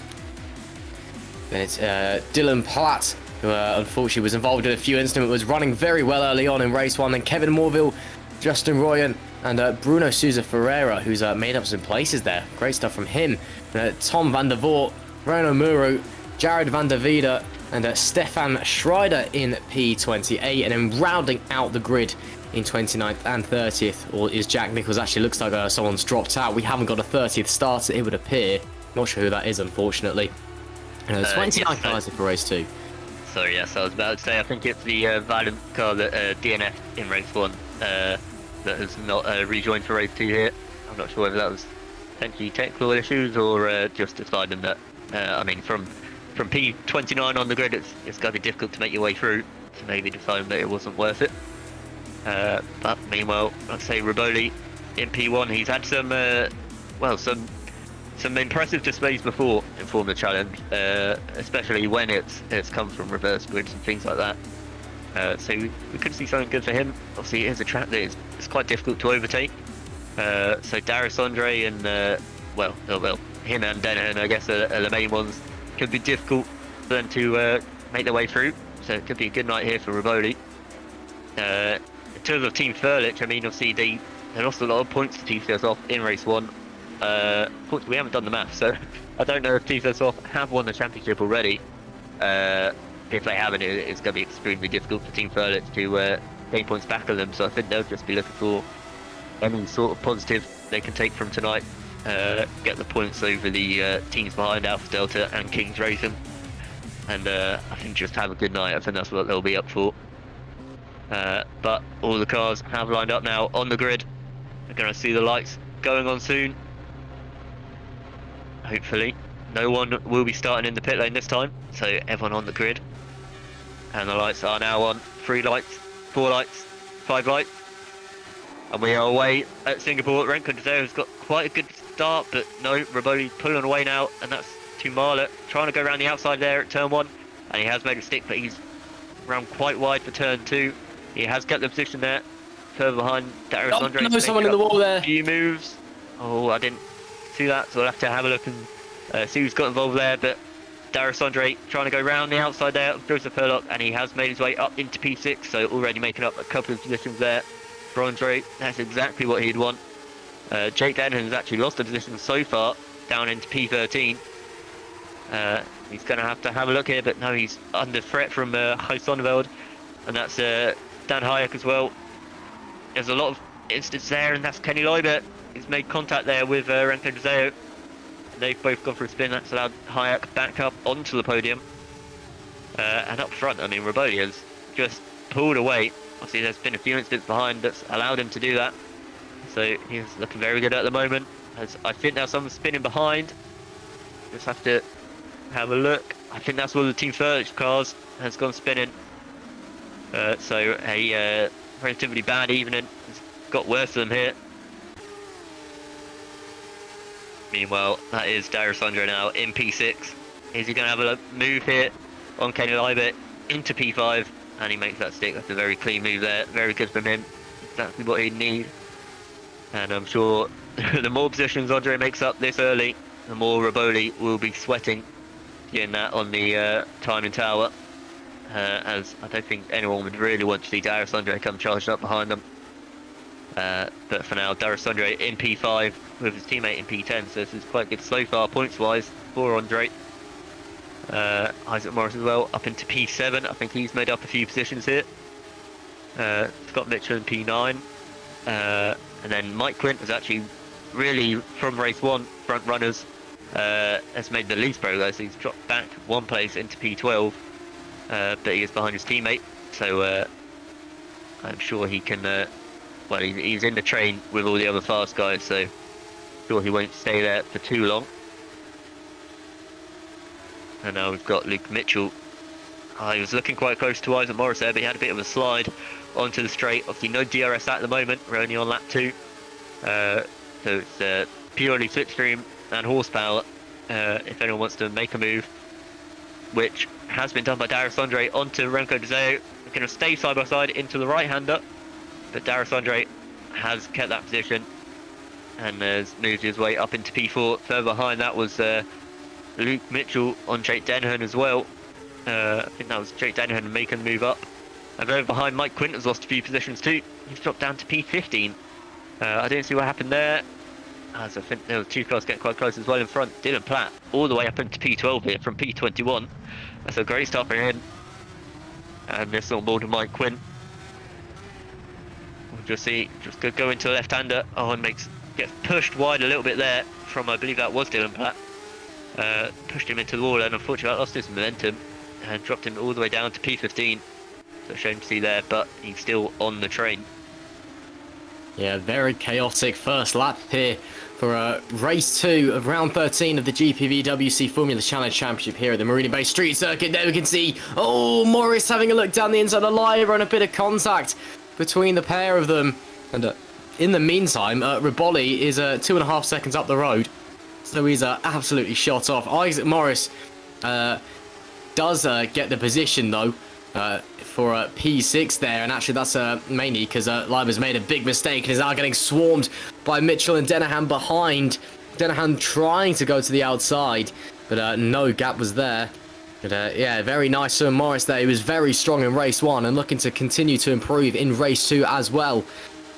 And it's Dylan Platt, who unfortunately was involved in a few incidents, was running very well early on in race 1. Then Kevin Morville, Justin Royan, and Bruno Souza Ferreira, who's made up some places there. Great stuff from him. Tom van der Voort, Renaud Muro, Jared van der Vida, and Stefan Schreider in P28. And then rounding out the grid in 29th and 30th, or is Jack Nichols. Actually looks like someone's dropped out. We haven't got a 30th starter, it would appear. Not sure who that is, unfortunately. 29 cars for race 2. Sorry, yes, I was about to say, I think it's the Violent car that DNF in race 1 that has not rejoined for race 2 here. I'm not sure whether that was potentially technical issues or just deciding that, I mean, from P29 on the grid, it's going to be difficult to make your way through, so maybe deciding that it wasn't worth it. But meanwhile, I'd say Riboli in P1, he's had some impressive displays before in Formula Challenge, especially when it's come from reverse grids and things like that. So we could see something good for him. Obviously, it is a track that it's quite difficult to overtake. So Darius Andre and him and Dennehan, I guess, are the main ones. Could be difficult for them to make their way through. So it could be a good night here for Riboli. In terms of Team Frelik, I mean, obviously they lost a lot of points to TCS off in race 1. Unfortunately, we haven't done the math, so I don't know if TCS off have won the championship already. If they haven't, it's going to be extremely difficult for Team Frelik to gain points back on them. So I think they'll just be looking for any sort of positive they can take from tonight, get the points over the teams behind Alpha Delta and Kings Racing, and I think just have a good night. I think that's what they'll be up for. But all the cars have lined up now on the grid. We're going to see the lights going on soon. Hopefully no one will be starting in the pit lane this time, so everyone on the grid, and the lights are now on. 3 lights, 4 lights, 5 lights, and we are away at Singapore. Renko has got quite a good start, but no, Riboli pulling away now, and that's to Marla, trying to go around the outside there at turn 1, and he has made a stick, but he's round quite wide for turn 2. He has kept the position there, further behind Darius Andre. No, someone in the wall there. A few moves. Oh, I didn't see that, so we'll have to have a look and see who's got involved there. But Darius Andre trying to go round the outside there of Joseph Herlock, and he has made his way up into P6, so already making up a couple of positions there for Andre. That's exactly what he'd want. Jake Dennehan has actually lost a position so far, down into P13. He's going to have a look here, but no, he's under threat from Huis Sonneveld, and that's Dan Hayek as well. There's a lot of instance there, and that's Kenny Leibert. He's made contact there with Renko Dzeo. They've both gone for a spin. That's allowed Hayek back up onto the podium. And up front, I mean, Riboli has just pulled away. Obviously, there's been a few incidents behind that's allowed him to do that. So he's looking very good at the moment. I think there's someone spinning behind. Just have to have a look. I think that's one of the Team Frelik cars has gone spinning. So a relatively bad evening has got worse for them here. Meanwhile, that is Darius Andre now in P6. Is he going to have a move here on Kenny Leibert into P5? And he makes that stick. That's a very clean move there. Very good from him. Exactly what he'd need. And I'm sure the more positions Andre makes up this early, the more Riboli will be sweating getting that on the timing tower. As I don't think anyone would really want to see Darius Andre come charged up behind them. But for now, Darius Andre in P5 with his teammate in P10, so this is quite good so far points-wise for Andre. Isaac Morris as well, up into P7. I think he's made up a few positions here. Scott Mitchell in P9. And then Mike Quint is actually really, from race 1, front runners, has made the least progress. He's dropped back 1 place into P12, but he is behind his teammate, so I'm sure he can... well, he's in the train with all the other fast guys, so sure he won't stay there for too long. And now we've got Luke Mitchell. He was looking quite close to Isaac Morris there, but he had a bit of a slide onto the straight. Obviously no DRS at the moment, we're only on lap 2. So it's purely slipstream and horsepower if anyone wants to make a move, which has been done by Darius Andre onto Renko Dzeo. We're going to stay side by side into the right-hander, but Darius Andre has kept that position and has moved his way up into P4. Further behind that was Luke Mitchell on Jake Dennehan as well. I think that was Jake Dennehan making the move up. And over behind, Mike Quint has lost a few positions too. He's dropped down to P15. I didn't see what happened there, as I think there were two cars getting quite close as well in front. Dylan Platt all the way up into P12 here from P21. That's a great start for him. And this on board of Mike Quint. We'll just see, just go into the left-hander. Oh, and gets pushed wide a little bit there from, I believe that was Dylan Platt. Pushed him into the wall, and unfortunately lost his momentum and dropped him all the way down to P15. So shame to see there, but he's still on the train. Yeah, very chaotic first lap here for race 2 of round 13 of the GPVWC Formula Challenge Championship here at the Marina Bay Street Circuit. There we can see, oh, Morris having a look down the inside of Lyra and a bit of contact between the pair of them. And in the meantime, Riboli is 2.5 seconds up the road. So he's absolutely shot off. Isaac Morris does get the position, though, for P6 there. And actually, that's mainly because Lyra's made a big mistake and is now getting swarmed by Mitchell and Dennehan behind. Dennehan trying to go to the outside, but no gap was there. But yeah, very nice from Morris there. He was very strong in race 1 and looking to continue to improve in race 2 as well.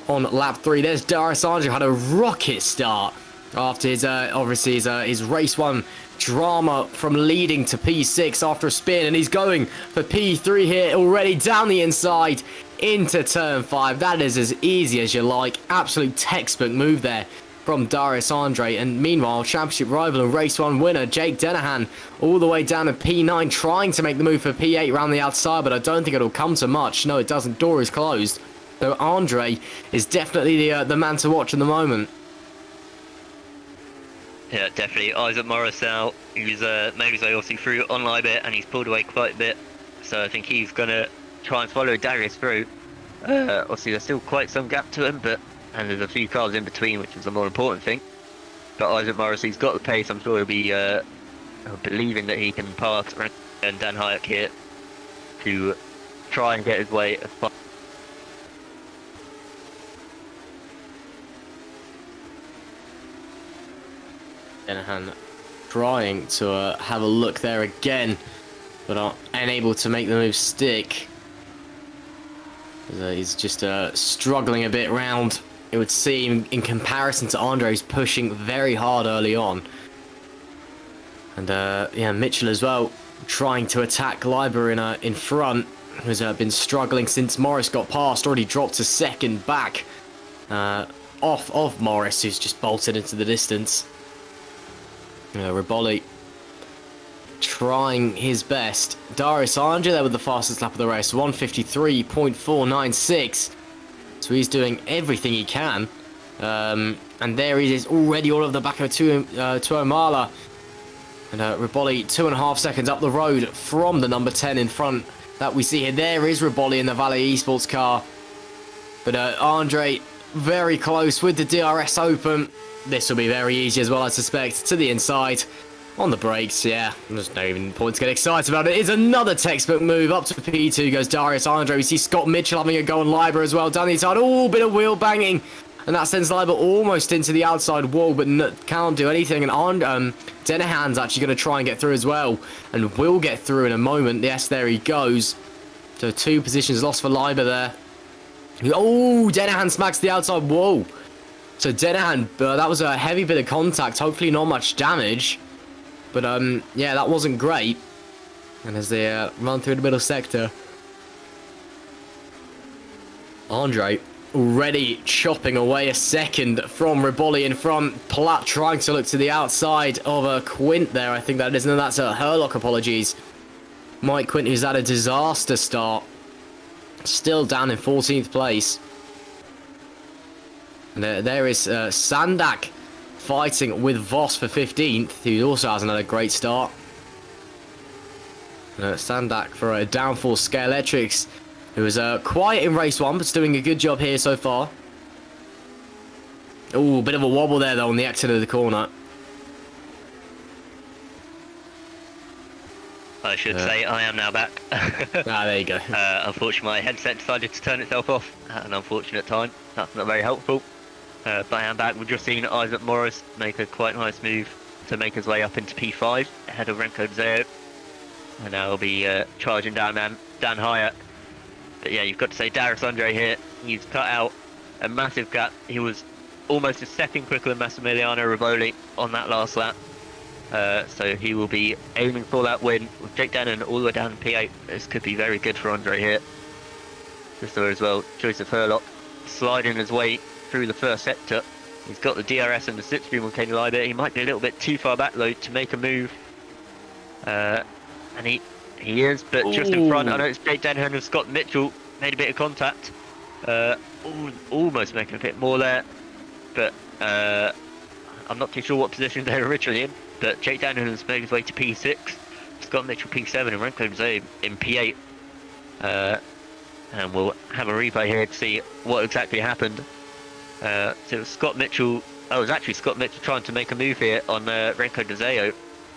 On lap 3, there's Darius Andrew, had a rocket start after his obviously his race 1 drama from leading to P6 after a spin, and he's going for P3 here already down the inside into turn 5. That is as easy as you like. Absolute textbook move there from Darius Andre. And meanwhile, championship rival and race 1 winner Jake Dennehan all the way down to P9, trying to make the move for P8 around the outside, but I don't think it'll come to much. No, it doesn't. Door is closed. So Andre is definitely the man to watch at the moment. Yeah, definitely. Isaac Morris now, he's made his way obviously through on a bit, and he's pulled away quite a bit. So I think he's going to try and follow Darius through. Obviously, there's still quite some gap to him, and there's a few cars in between, which is the more important thing. But Isaac Morris, he's got the pace. I'm sure he'll be believing that he can pass and Dan Hayek here to try and get his way as far. Dennehan trying to have a look there again, but are unable to make the move stick. He's just struggling a bit round, it would seem, in comparison to Andre, who's pushing very hard early on. And yeah, Mitchell as well, trying to attack Leiber in front, who's been struggling since Morris got past, already dropped to second back off of Morris, who's just bolted into the distance. Riboli trying his best. Darius Andre there with the fastest lap of the race, 153.496. So he's doing everything he can. And there he is already all over the back of Tuomala. And Riboli 2.5 seconds up the road from the number 10 in front that we see here. There is Riboli in the Valley Esports car. But Andre very close with the DRS open. This will be very easy as well, I suspect. To the inside. On the brakes, yeah. There's no even point to get excited about it. It's another textbook move. Up to P2 goes Darius Andre. We see Scott Mitchell having a go on Leiber as well. Down the inside. Oh, bit of wheel banging. And that sends Leiber almost into the outside wall, but can't do anything. And Dennehan's actually going to try and get through as well. And will get through in a moment. Yes, there he goes. So 2 positions lost for Leiber there. Oh, Dennehan smacks the outside wall. So Dennehan, that was a heavy bit of contact. Hopefully not much damage. But yeah, that wasn't great. And as they run through the middle sector, Andre already chopping away a second from Riboli in front. Platt trying to look to the outside of Quint there. I think that is. And that's Herlock, apologies. Mike Quint, who's had a disaster start. Still down in 14th place. And there is Sandak fighting with Voss for 15th, who also has another great start. Sandak for a Downforce Scale Electrics, who was quiet in race 1, but's doing a good job here so far. Oh, bit of a wobble there, though, on the exit of the corner. I should say I am now back. There you go. Unfortunately, my headset decided to turn itself off at an unfortunate time. That's not very helpful. But I am back. We've just seen Isaac Morris make a quite nice move to make his way up into P5 ahead of Remco Zeo. And now he'll be charging down higher. But yeah, you've got to say Darius Andre here. He's cut out a massive gap. He was almost a second quicker than Massimiliano Rivoli on that last lap. So he will be aiming for that win with Jake Dennon all the way down in P8. This could be very good for Andre here. Just so as well, Joseph Hurlock sliding his way through the first sector. He's got the DRS and the slipstream on Kenny Leiber. He might be a little bit too far back though to make a move. And he is, but just in front. I know it's Jake Denham and Scott Mitchell made a bit of contact. Almost making a bit more there. But I'm not too sure what position they were originally in. But Jake Denham has made his way to P6. Scott Mitchell P7 and Remco Zeo in P8. And we'll have a replay here to see what exactly happened. So it was Scott Mitchell. Oh, it was actually Scott Mitchell trying to make a move here on Remco Zeo.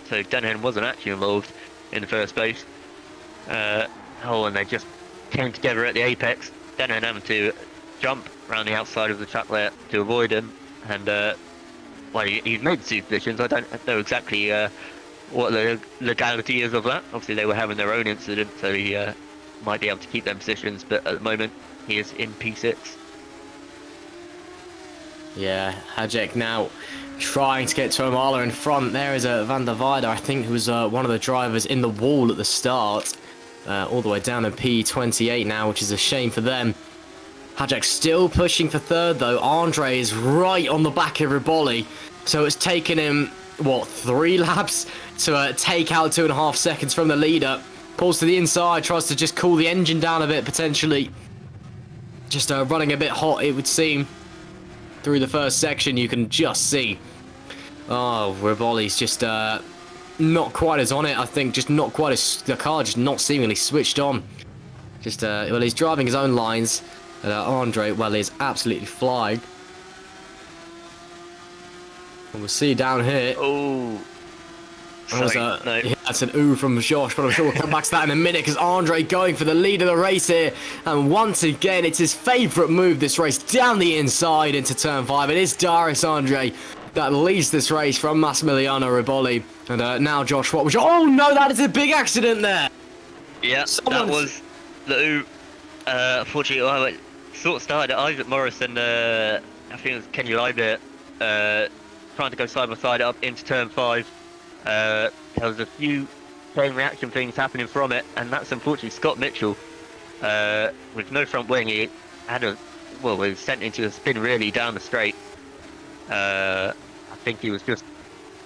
So Denham wasn't actually involved in the first place. And they just came together at the apex. Denham having to jump around the outside of the track there to avoid him. And well, he's made the two positions. I don't know exactly what the legality is of that. Obviously, they were having their own incident, so he might be able to keep them positions. But at the moment, he is in P6. Yeah, Hajek now trying to get to Omala in front. There is a Van der Weide, I think, who was one of the drivers in the wall at the start. All the way down in P28 now, which is a shame for them. Hajek still pushing for third, though. Andre is right on the back of Riboli. So it's taken him, what, 3 laps to take out 2.5 seconds from the leader. Pulls to the inside, tries to just cool the engine down a bit, potentially. Just running a bit hot, it would seem. Through the first section, you can just see. Oh, Riboli's just not quite as on it, I think. Just not quite as... The car just not seemingly switched on. Just, well, he's driving his own lines. Andre, well, is absolutely flying. And we'll see down here. Oh, sorry, no. Yeah, that's an ooh from Josh, but I'm sure we'll come back to that in a minute because Andre going for the lead of the race here. And once again, it's his favourite move this race, down the inside into turn 5. It is Darius Andre that leads this race from Massimiliano Riboli. And now, Josh, what was your... Oh, no, that is a big accident there. Yeah, that was the ooh. Unfortunately, I sort of started at Isaac Morris and I think it was Kenny Leiber trying to go side by side up into turn 5. There was a few chain reaction things happening from it, and that's unfortunately Scott Mitchell with no front wing. He had he was sent into a spin really down the straight. I think he was just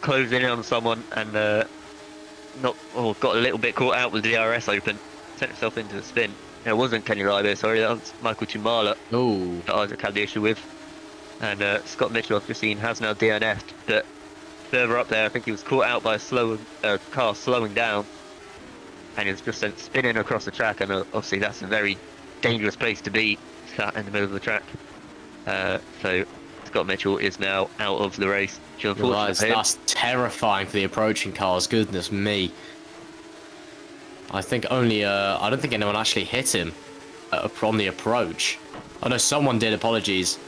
closing in on someone and got a little bit caught out with the DRS open, sent himself into the spin. It wasn't Kenny Leiber, sorry, that was Michael Tumala that Isaac had the issue with. And Scott Mitchell, I've just seen, has now DNF'd, but further up there, I think he was caught out by a car slowing down, and he was just sent spinning across the track, and obviously that's a very dangerous place to be, sat in the middle of the track. So Scott Mitchell is now out of the race. That's terrifying for the approaching cars, goodness me. I think only, I don't think anyone actually hit him from the approach. I know someone did, apologies.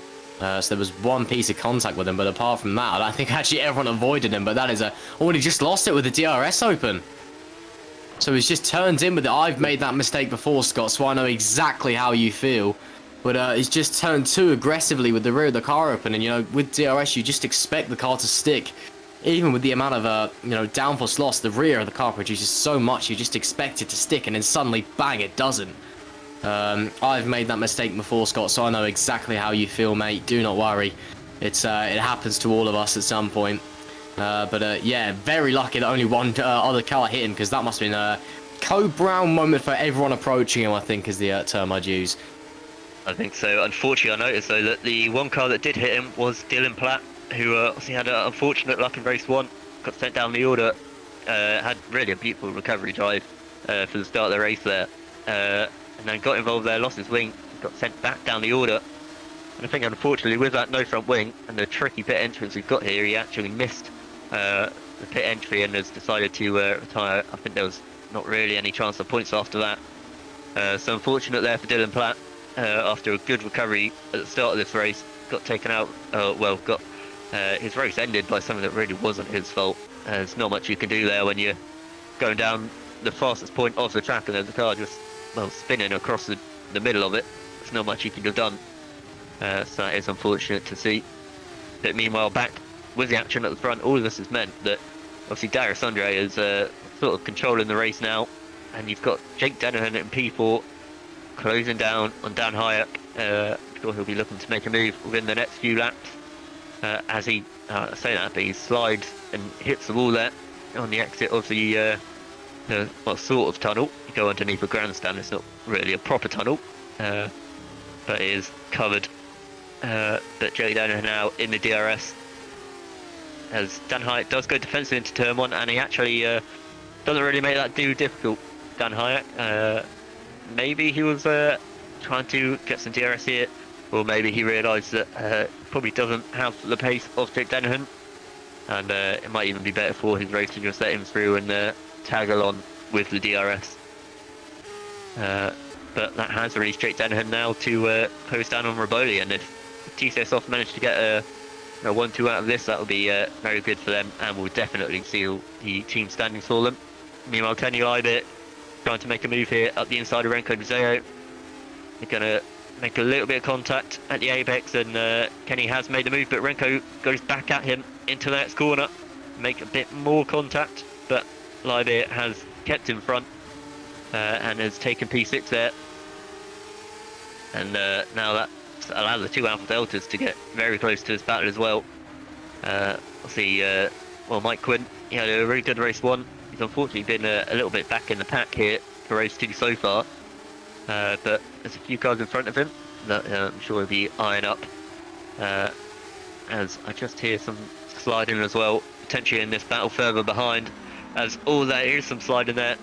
So there was one piece of contact with him, but apart from that, I think actually everyone avoided him. But that is he just lost it with the DRS open. So he's just turned in with it. I've made that mistake before, Scott, so I know exactly how you feel. But he's just turned too aggressively with the rear of the car open. And, you know, with DRS, you just expect the car to stick. Even with the amount of, downforce loss, the rear of the car produces so much, you just expect it to stick, and then suddenly, bang, it doesn't. I've made that mistake before, Scott, so I know exactly how you feel, mate. Do not worry. It happens to all of us at some point. Yeah, very lucky that only one other car hit him, because that must have been a Code Brown moment for everyone approaching him, I think, is the term I'd use. I think so. Unfortunately, I noticed, though, that the one car that did hit him was Dylan Platt, who obviously had an unfortunate luck in race 1, got sent down the order, had really a beautiful recovery drive for the start of the race there, and then got involved there, lost his wing, got sent back down the order. And I think, unfortunately, with that no front wing and the tricky pit entrance we've got here, he actually missed the pit entry and has decided to retire. I think there was not really any chance of points after that. So unfortunate there for Dylan Platt, after a good recovery at the start of this race, got taken out, got his race ended by something that really wasn't his fault. There's not much you can do there when you're going down the fastest point of the track and there's a car just, well, spinning across the middle of it. There's not much you can have done. So that is unfortunate to see. But meanwhile, back with the action at the front, all of this has meant that obviously Darius Andre is sort of controlling the race now, and you've got Jake Dennehan in P4 closing down on Dan Hayek. I'm sure he'll be looking to make a move within the next few laps. As he, I say that, but he slides and hits the wall there on the exit of the well, sort of tunnel. You go underneath a grandstand, it's not really a proper tunnel, but it is covered. But Jake Dennehan now in the DRS, as Dan Hayek does go defensive into turn 1, and he actually doesn't really make that too difficult. Dan Hayek, maybe he was trying to get some DRS here, or maybe he realised that probably doesn't have the pace of Jake Dennehan, and it might even be better for his race to just let him through and tag along with the DRS. But that has released Jake Dennehan now to close down on Raboli, and if TCS off managed to get a 1-2 out of this, that will be very good for them, and will definitely seal the team standings for them. Meanwhile, Kenny Libet trying to make a move here up the inside of Renko Dzeo. They're going to make a little bit of contact at the apex, and Kenny has made the move, but Renko goes back at him into the next corner, make a bit more contact, but Libet has kept in front and has taken P6 there, and now that allows the two Alpha Deltas to get very close to this battle as well. We'll see, well, Mike Quinn, he had a really good race 1. He's unfortunately been a little bit back in the pack here for race 2 so far, but there's a few cars in front of him that I'm sure he'll be eyeing up, as I just hear some sliding as well, potentially in this battle further behind, as there is some sliding there.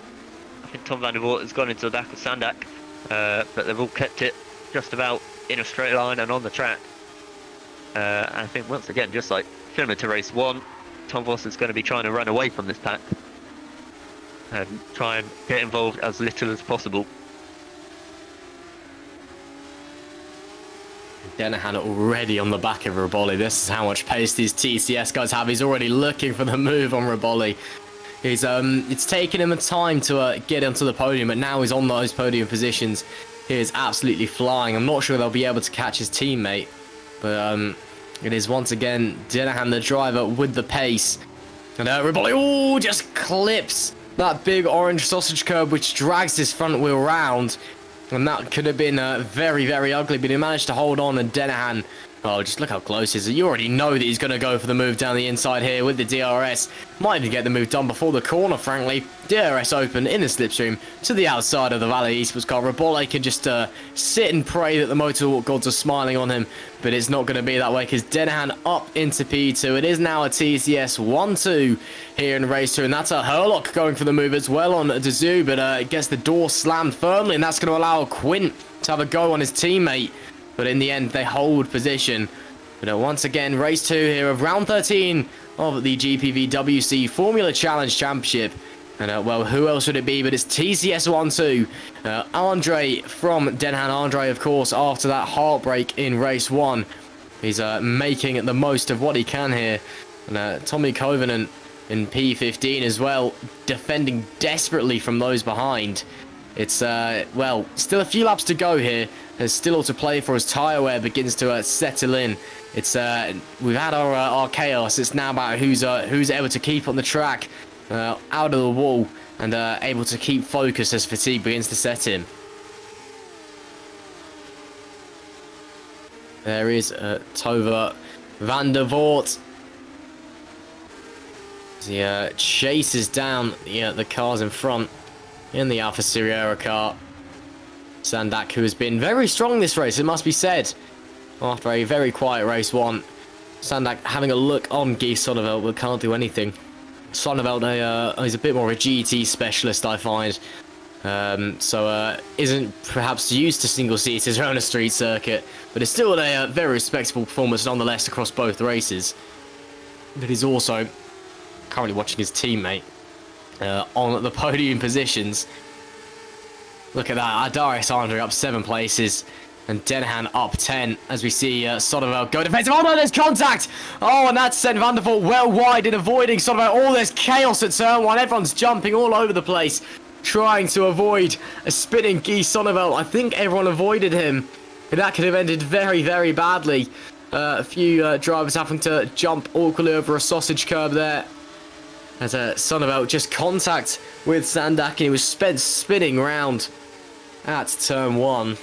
I think Tom van der Voort has gone into the back of Sandak, but they've all kept it just about in a straight line and on the track. And I think once again, just like similar to race 1, Tom Voss is going to be trying to run away from this pack and try and get involved as little as possible. Dennehan already on the back of Raboli. This is how much pace these TCS guys have. He's already looking for the move on Raboli. He's it's taken him a time to get onto the podium, but now he's on those podium positions. He is absolutely flying. I'm not sure they'll be able to catch his teammate, but it is once again Dennehan the driver with the pace. And Raboli, just clips that big orange sausage curb, which drags his front wheel round. And that could have been very, very ugly, but he managed to hold on, and Dennehan, oh, just look how close he is. You already know that he's going to go for the move down the inside here with the DRS. Might even get the move done before the corner, frankly. DRS open in the slipstream to the outside of the Valley Esports car. Raboli can just sit and pray that the motor gods are smiling on him, but it's not going to be that way because Dennehan up into P2. It is now a TCS 1-2 here in race 2, and that's a Herlock going for the move as well on Dazoo, but it gets the door slammed firmly, and that's going to allow Quint to have a go on his teammate. But in the end, they hold position. But once again, race 2 here of round 13 of the GPVWC Formula Challenge Championship. And well, who else would it be but it's TCS 1-2. Andre from Dennehan. Andre, of course, after that heartbreak in race 1. He's making the most of what he can here. And Tommy Covenant in P15 as well, defending desperately from those behind. It's, well, still a few laps to go here. There's still all to play for as tyre wear begins to settle in. It's we've had our chaos. It's now about who's able to keep on the track, out of the wall, and able to keep focus as fatigue begins to set in. There is Tova van der Voort. He chases down the cars in front in the Alfa Siriera car. Sandak, who has been very strong this race, it must be said, after a very quiet race 1. Sandak having a look on Guy Sonneveld, but can't do anything. Sonneveld is a bit more of a GT specialist, I find. So isn't perhaps used to single seaters around a street circuit, but it's still a very respectable performance nonetheless across both races. But he's also currently watching his teammate on the podium positions. Look at that, Darius Andre up 7 places. And Denhan up 10 as we see Sonovel go defensive. Oh no, there's contact! Oh, and that's sent Vandervoort well wide in avoiding Sonovel. Oh, there's chaos at turn 1. Everyone's jumping all over the place, trying to avoid a spinning Guy Sonovel. I think everyone avoided him. And that could have ended very, very badly. A few drivers having to jump awkwardly over a sausage curb there. As Sonovel just contact with Sandak, and he was spinning round at turn 1.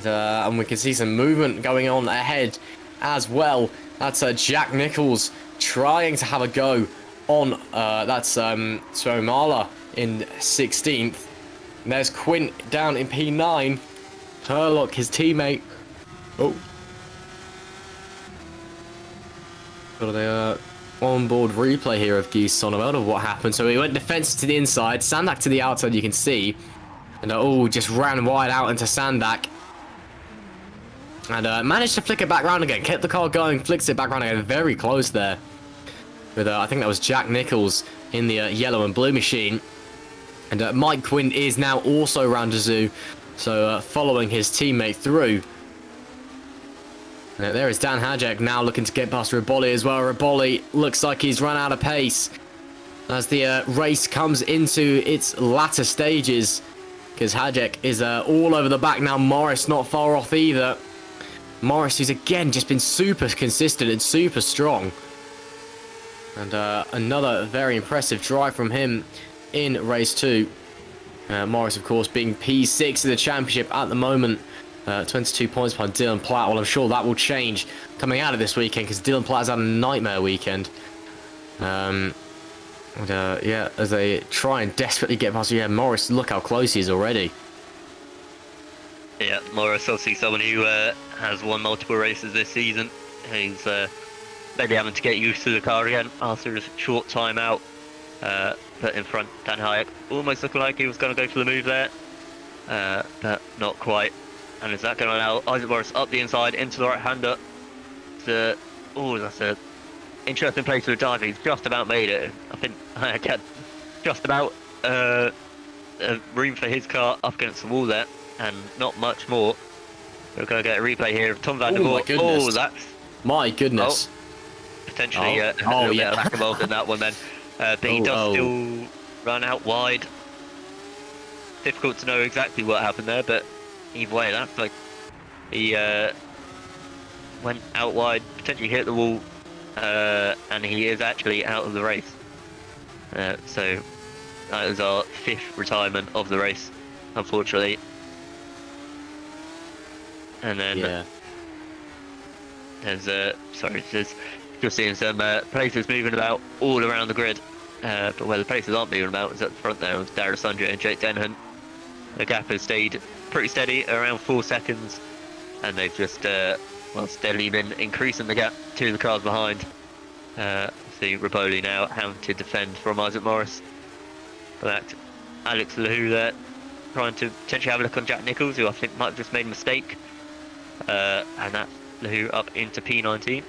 And we can see some movement going on ahead as well. That's Jack Nichols trying to have a go on, that's Suomala in 16th. And there's Quint down in P9. Herlock, his teammate. Oh. Got a onboard replay here of Guy Sonovel of what happened. So he went defensive to the inside, Sandak to the outside, you can see. And just ran wide out into Sandak. And managed to flick it back around again. Kept the car going, flicks it back around again. Very close there. With, I think that was Jack Nichols in the yellow and blue machine. And Mike Quinn is now also round the zoo. So following his teammate through. And there is Dan Hajek now looking to get past Riboli as well. Riboli looks like he's run out of pace. As the race comes into its latter stages. Because Hajek is all over the back now. Morris not far off either. Morris, who's again just been super consistent and super strong. And another very impressive drive from him in race 2. Morris, of course, being P6 in the championship at the moment. 22 points behind Dylan Platt. Well, I'm sure that will change coming out of this weekend because Dylan Platt has had a nightmare weekend. Yeah, as they try and desperately get past. Yeah, Morris, look how close he is already. Yeah, Morris, obviously someone who has won multiple races this season. He's maybe having to get used to the car again after his short time out. But in front, Dan Hayek almost looking like he was going to go for the move there. But not quite. And is that going to allow Isaac Morris up the inside into the right-hander? Oh, that's a interesting place to dive. He's just about made it. I think Hayek had just about room for his car up against the wall there. And not much more. We're going to get a replay here of Tom Vandervoort. Oh, that's... My goodness. Oh, potentially a little bit of lack involved in that one then. But he does still run out wide. Difficult to know exactly what happened there, but either way, that's like... He went out wide, potentially hit the wall, and he is actually out of the race. So that is our 5th retirement of the race, unfortunately. And then there's just seeing some places moving about all around the grid, but where the places aren't moving about is at the front there with Dara Sundra and Jake Denhan. The gap has stayed pretty steady, around 4 seconds, and they've just steadily been increasing the gap to the cars behind. See Riboli now having to defend from Isaac Morris. But Alex Lahoo there, trying to potentially have a look on Jack Nichols, who I think might have just made a mistake. And that's Lahoo up into P19.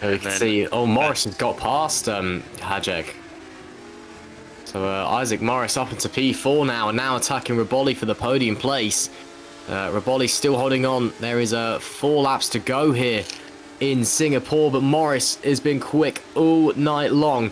You can see, Morris has got past Hajek. So Isaac Morris up into P4 now, and now attacking Riboli for the podium place. Riboli still holding on. There is 4 laps to go here in Singapore, but Morris has been quick all night long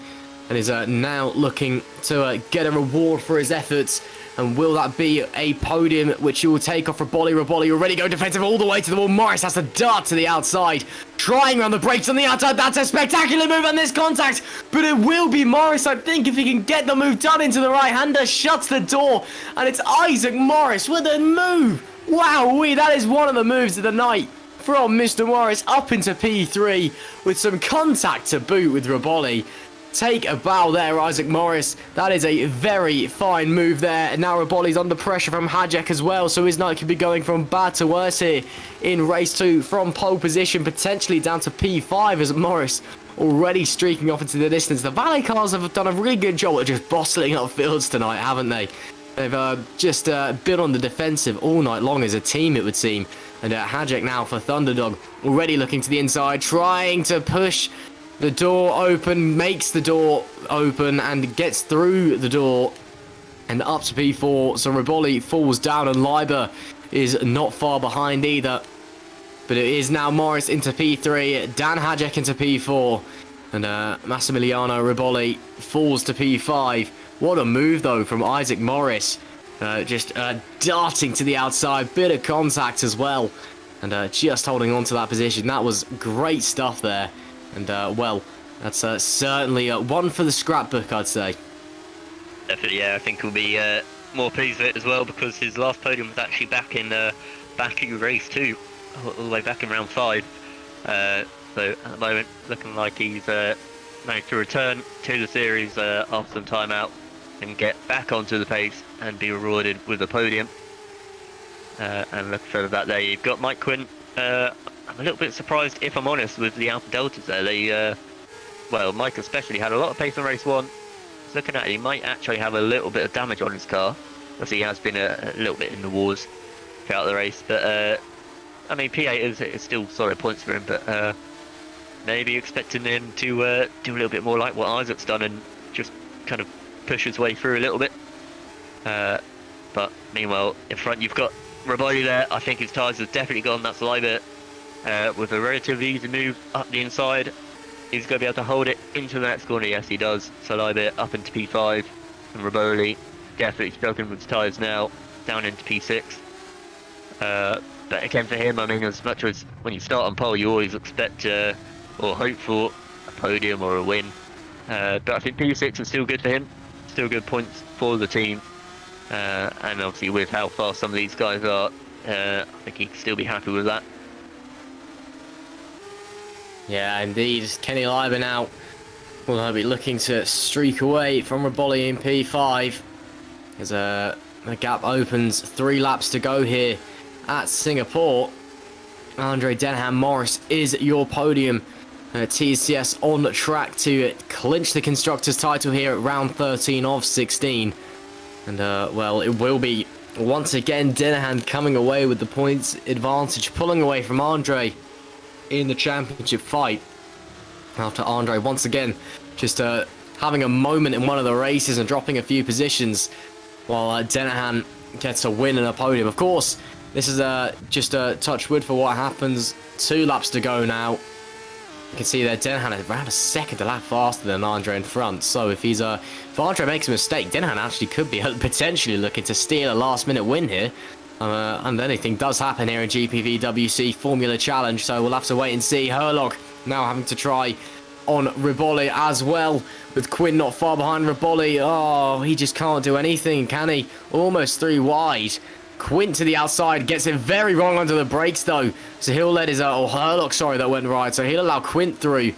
and is now looking to get a reward for his efforts. And will that be a podium which he will take off Riboli? Riboli already go defensive all the way to the wall. Morris has to dart to the outside, trying around the brakes on the outside. That's a spectacular move on this contact, but it will be Morris, I think, if he can get the move done into the right-hander. Shuts the door, and it's Isaac Morris with a move. Wow, that is one of the moves of the night from Mr. Morris up into P3 with some contact to boot with Riboli. Take a bow there, Isaac Morris. That is a very fine move there. And now Riboli's under pressure from Hajek as well. So his night could be going from bad to worse here in race 2 from pole position, potentially down to P5 as Morris already streaking off into the distance. The Valet cars have done a really good job at just bottling up fields tonight, haven't they? They've just been on the defensive all night long as a team, it would seem. And Hajek now for Thunderdog, already looking to the inside, trying to push the door open, makes the door open and gets through the door. And up to P4, so Riboli falls down and Leiber is not far behind either. But it is now Morris into P3, Dan Hajek into P4, and Massimiliano Riboli falls to P5. What a move though from Isaac Morris, just darting to the outside, bit of contact as well, and just holding on to that position. That was great stuff there, and well, that's certainly one for the scrapbook, I'd say. Definitely, yeah. I think we'll be more pleased with it as well, because his last podium was actually back in race 2, all the way back in round 5. So at the moment, looking like he's managed to return to the series after some time out and get back onto the pace and be rewarded with a podium. And look further that there, you've got Mike Quinn. I'm a little bit surprised, if I'm honest, with the Alpha Deltas there. They, well, Mike especially had a lot of pace in race 1. Looking at it, he might actually have a little bit of damage on his car, as he has been a little bit in the wars throughout the race. But I mean, P8 is still solid points for him, but maybe expecting him to do a little bit more like what Isaac's done and just kind of push his way through a little bit. But meanwhile, in front you've got Riboli there. I think his tyres have definitely gone. That's Leiber with a relatively easy move up the inside. He's going to be able to hold it into the next corner. Yes, he does. So Leiber up into P5, and Riboli definitely struggling with his tyres now, down into P6. But again, for him, I mean, as much as when you start on pole, you always expect or hope for a podium or a win. But I think P6 is still good for him. Still good points for the team. And obviously, with how fast some of these guys are, I think he can still be happy with that. Yeah, indeed. Kenny Leiber now will be looking to streak away from Riboli in P5 as the gap opens. 3 laps to go here at Singapore. Andre Denham Morris is your podium. TCS on track to clinch the Constructors' title here at round 13 of 16. And, well, it will be once again Denham coming away with the points advantage, pulling away from Andre in the championship fight. After Andre once again just having a moment in one of the races and dropping a few positions, while Denham gets a win and a podium. Of course, this is just a touch wood for what happens. 2 laps to go now. You can see there Denham is around a second a lap faster than Andre in front. So if Andre makes a mistake, Denham actually could be potentially looking to steal a last-minute win here. And anything does happen here in GPVWC Formula Challenge, so we'll have to wait and see. Herlog now having to try on Riboli as well, with Quinn not far behind Riboli. Oh, he just can't do anything, can he? Almost 3 wide. Quinn to the outside, gets it very wrong under the brakes though. So he'll let his, Herlog, sorry, that went right. So he'll allow Quinn through.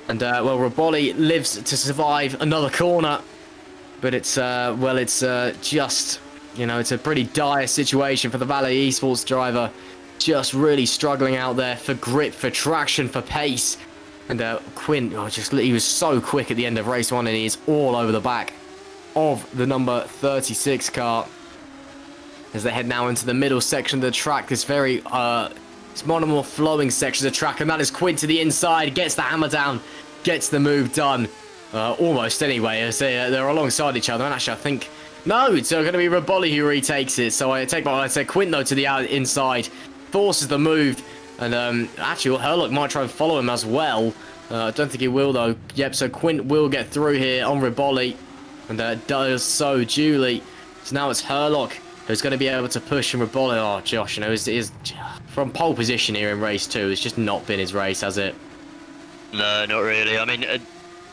And, well, Riboli lives to survive another corner. But it's, well, it's just... You know, it's a pretty dire situation for the Valet Esports driver. Just really struggling out there for grip, for traction, for pace. And Quinn, he was so quick at the end of race 1, and he is all over the back of the number 36 car. As they head now into the middle section of the track, this very, it's one of the more flowing sections of the track. And that is Quinn to the inside, gets the hammer down, gets the move done. Almost anyway, as they're alongside each other. And actually, I think... No, it's going to be Riboli who retakes it. So I take what I said. Quinn, though, to the inside. Forces the move. And actually, Herlock might try and follow him as well. I don't think he will, though. Yep, so Quinn will get through here on Riboli. And does so duly. So now it's Herlock who's going to be able to push and Riboli. Oh, Josh, you know, is from pole position here in race 2. It's just not been his race, has it? No, not really. I mean,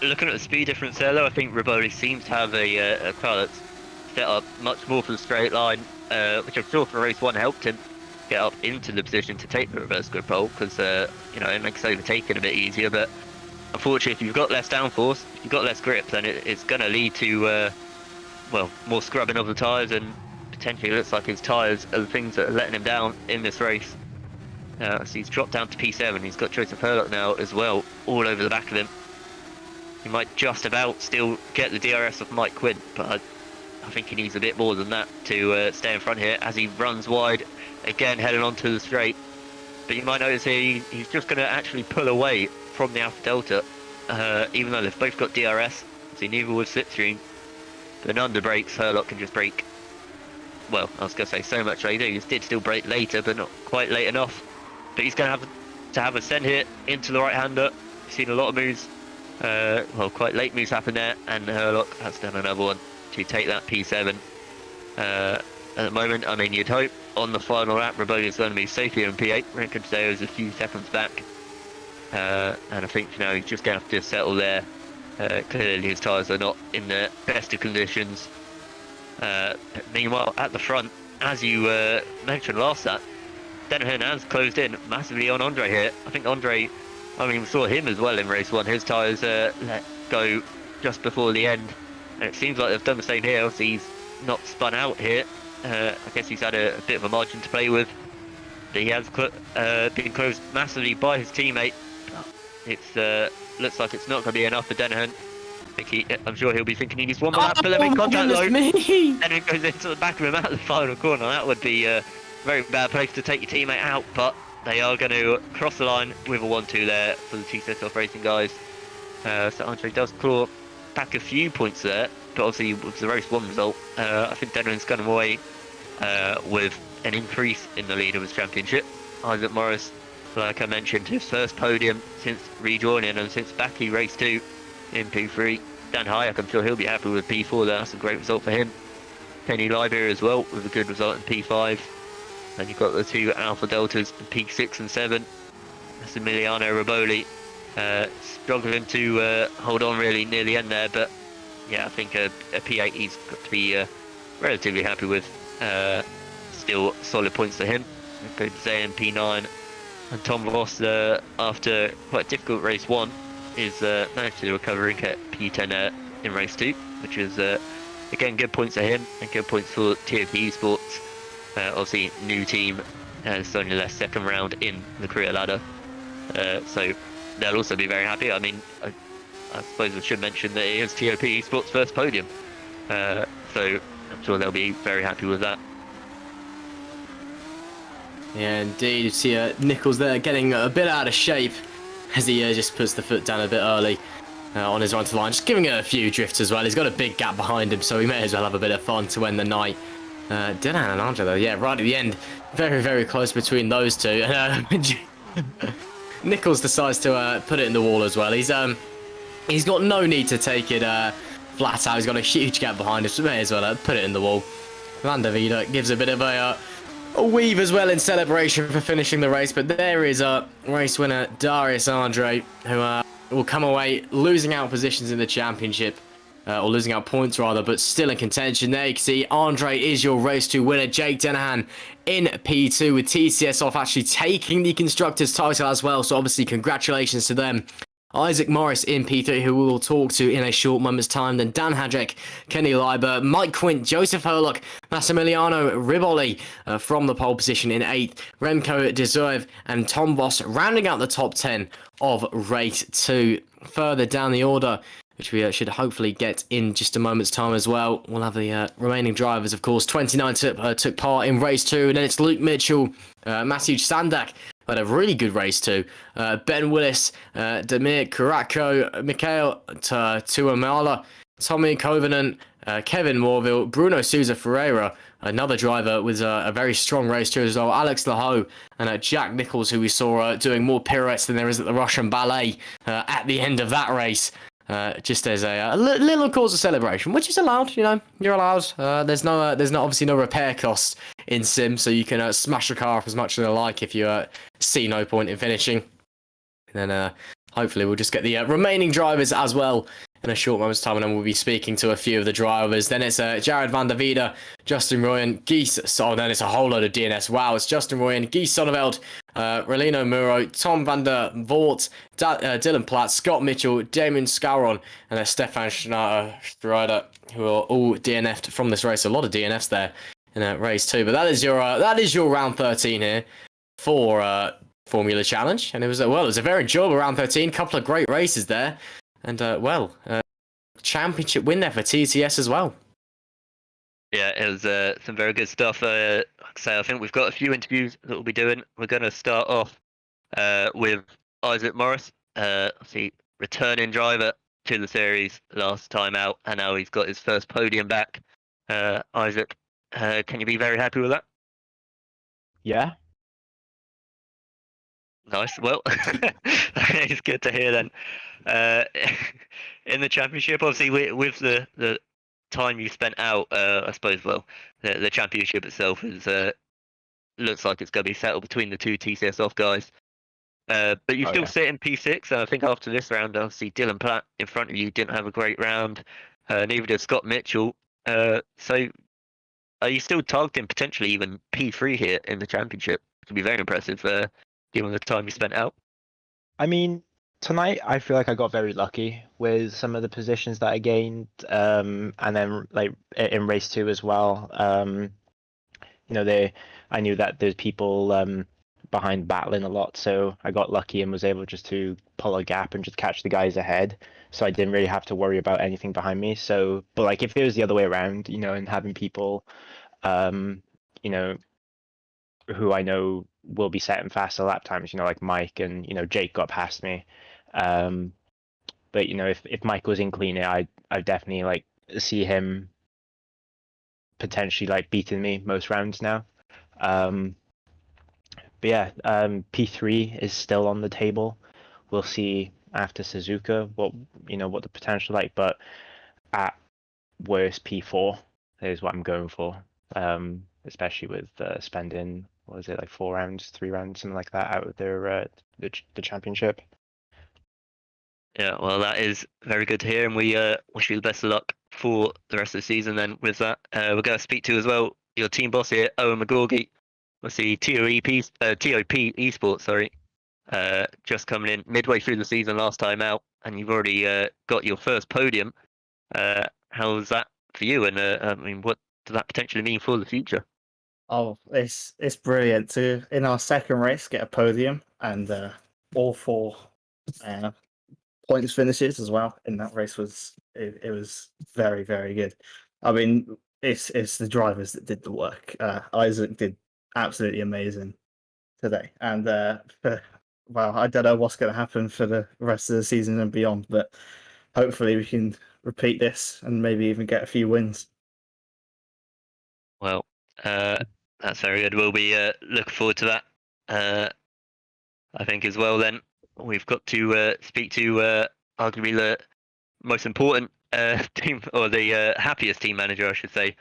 looking at the speed difference there, though, I think Riboli seems to have a car that's set up much more for the straight line, which I'm sure for race 1 helped him get up into the position to take the reverse grip pole, because you know, it makes overtaking a bit easier. But unfortunately, if you've got less downforce, if you've got less grip, then it's going to lead to well, more scrubbing of the tyres, and potentially it looks like his tyres are the things that are letting him down in this race. So he's dropped down to P7. He's got Joseph Herlock now as well, all over the back of him. He might just about still get the DRS of Mike Quinn, but I think he needs a bit more than that to stay in front here as he runs wide, again heading onto the straight. But you might notice here he's just going to actually pull away from the Alpha Delta, even though they've both got DRS, so neither with slipstream. So an under brakes, Herlock can just brake. Well, I was going to say so much later. He did still brake later, but not quite late enough. But he's going to have a send here into the right-hander. We've seen a lot of moves. Well, quite late moves happen there, and Herlock has done another one to take that P7. At the moment, I mean, you'd hope on the final lap, Rebellion going to be safely in P8. Rincon is a few seconds back. And I think, you know, he's just going to have to settle there. Clearly his tyres are not in the best of conditions. Meanwhile, at the front, as you mentioned last lap, Danahan has closed in massively on Andre here. I think Andre, I mean, we saw him as well in race 1. His tyres let go just before the end. And it seems like they've done the same here. Obviously, he's not spun out here. I guess he's had a bit of a margin to play with. But he has been closed massively by his teammate. It looks like it's not going to be enough for Danahan. I'm sure he'll be thinking he needs one more lap to let me contact low. And it goes into the back of him at the final corner. That would be a very bad place to take your teammate out, but they are going to cross the line with a 1-2 there for the TCS Off Racing guys. So Andre does claw back a few points there, but obviously with the race 1 result, I think Danahan's gone away with an increase in the lead of his championship. Isaac Morris, like I mentioned, his first podium since rejoining and since back he race 2 in P3. Dan Hayek, I'm sure he'll be happy with P4 there. That's a great result for him. Kenny Liberia as well with a good result in P5. And you've got the 2 Alpha Deltas in P6 and 7. That's Emiliano Raboli struggling to hold on really near the end there, but yeah, I think a P8 he's got to be relatively happy with. Still solid points to him. Good Zay in P9. And Tom Voss, after quite a difficult race 1, is managed to recover and get P10 in race 2, which is again good points to him and good points for TOP Esports. Obviously, new team, it's only their second round in the career ladder, so they'll also be very happy. I mean, I suppose I should mention that it is TOP Esports' first podium, so I'm sure they'll be very happy with that. Yeah, indeed. You see Nichols there getting a bit out of shape as he just puts the foot down a bit early on his run to the line. Just giving it a few drifts as well. He's got a big gap behind him, so he may as well have a bit of fun to end the night. Dylan and Andre, though, yeah, right at the end. Very, very close between those two. Nichols decides to put it in the wall as well. He's got no need to take it flat out. He's got a huge gap behind him, so may as well put it in the wall. Van der Vida gives a bit of a weave as well in celebration for finishing the race, but there is race winner Darius Andre, who will come away losing out positions in the championship, or losing out points rather, but still in contention. There you can see Andre is your race 2 winner. Jake Denahan in P2 with TCS Off actually taking the constructors title as well, so obviously congratulations to them. Isaac Morris in P3, who we will talk to in a short moment's time. Then Dan Hadrick, Kenny Leiber, Mike Quint, Joseph Herlock, Massimiliano Riboli from the pole position in 8th. Remco Deserve and Tom Voss rounding out the top 10 of race 2. Further down the order, which we should hopefully get in just a moment's time as well. We'll have the remaining drivers, of course. 29 took part in race 2, and then it's Luke Mitchell, Matthew Sandak, had a really good race too. Ben Willis, Demir Karako, Mikhail Tuamala, Tommy Covenant, Kevin Morville, Bruno Souza Ferreira, another driver with a very strong race too as well. Alex Laho and Jack Nichols, who we saw doing more pirouettes than there is at the Russian Ballet at the end of that race. Just as a little cause of celebration, which is allowed, you know, you're allowed. There's obviously no repair costs in Sim, so you can smash the car up as much as you like if you see no point in finishing. And then hopefully we'll just get the remaining drivers as well in a short moment's time, and then we'll be speaking to a few of the drivers. Then it's Jared van der Vida, Justin Royan, Geese. So then it's a whole load of DNS. Wow, it's Justin Royan, Geese Sonneveld, Relino Muro, Tom van der Voort, Dylan Platt, Scott Mitchell, Damon Scouron, and Stefan Strider, who are all DNF'd from this race. A lot of DNFs there in race 2. But that is your round 13 here for Formula Challenge, and it was a very enjoyable round 13. Couple of great races there. And, championship win there for TTS as well. Yeah, it was some very good stuff. Like I say, I think we've got a few interviews that we'll be doing. We're going to start off with Isaac Morris, obviously returning driver to the series last time out, and now he's got his first podium back. Isaac, can you be very happy with that? Yeah. Nice. Well, it's good to hear then. Uh, in the championship, obviously, with the time you spent out, I suppose, well, the championship itself is looks like it's going to be settled between the two TCS off guys. But you Oh, still yeah. sit in P6, and I think after this round, obviously, Dylan Platt in front of you didn't have a great round. Neither did Scott Mitchell. So are you still targeting potentially even P3 here in the championship? It could be very impressive, given the time you spent out. I mean, tonight I feel like I got very lucky with some of the positions that I gained, and then like in race 2 as well. I knew that there's people behind battling a lot, so I got lucky and was able just to pull a gap and just catch the guys ahead. So I didn't really have to worry about anything behind me. So, but like if it was the other way around, and having people, um, you know, who I know will be setting faster lap times, like Mike and Jake got past me. But if Mike was in clean air, I definitely like see him potentially like beating me most rounds now. But yeah, P3 is still on the table. We'll see after Suzuka what the potential like, but at worst P4 is what I'm going for. Especially with spending, what was it, like 4 rounds, 3 rounds, something like that out of the championship. Yeah, well, that is very good to hear, and we wish you the best of luck for the rest of the season. Then with that, we're going to speak to as well your team boss here, Owen McGorgy. We'll see TOP Esports, sorry, just coming in midway through the season last time out, and you've already got your first podium. How's that for you? And I mean, what does that potentially mean for the future? Oh, it's brilliant to in our second race get a podium and all 4 points finishes as well in that race was it was very, very good. I mean, it's the drivers that did the work. Isaac did absolutely amazing today, and well, I don't know what's going to happen for the rest of the season and beyond, but hopefully we can repeat this and maybe even get a few wins. Well, that's very good. We'll be looking forward to that. I think as well. Then we've got to speak to arguably the most important team, or the happiest team manager, I should say,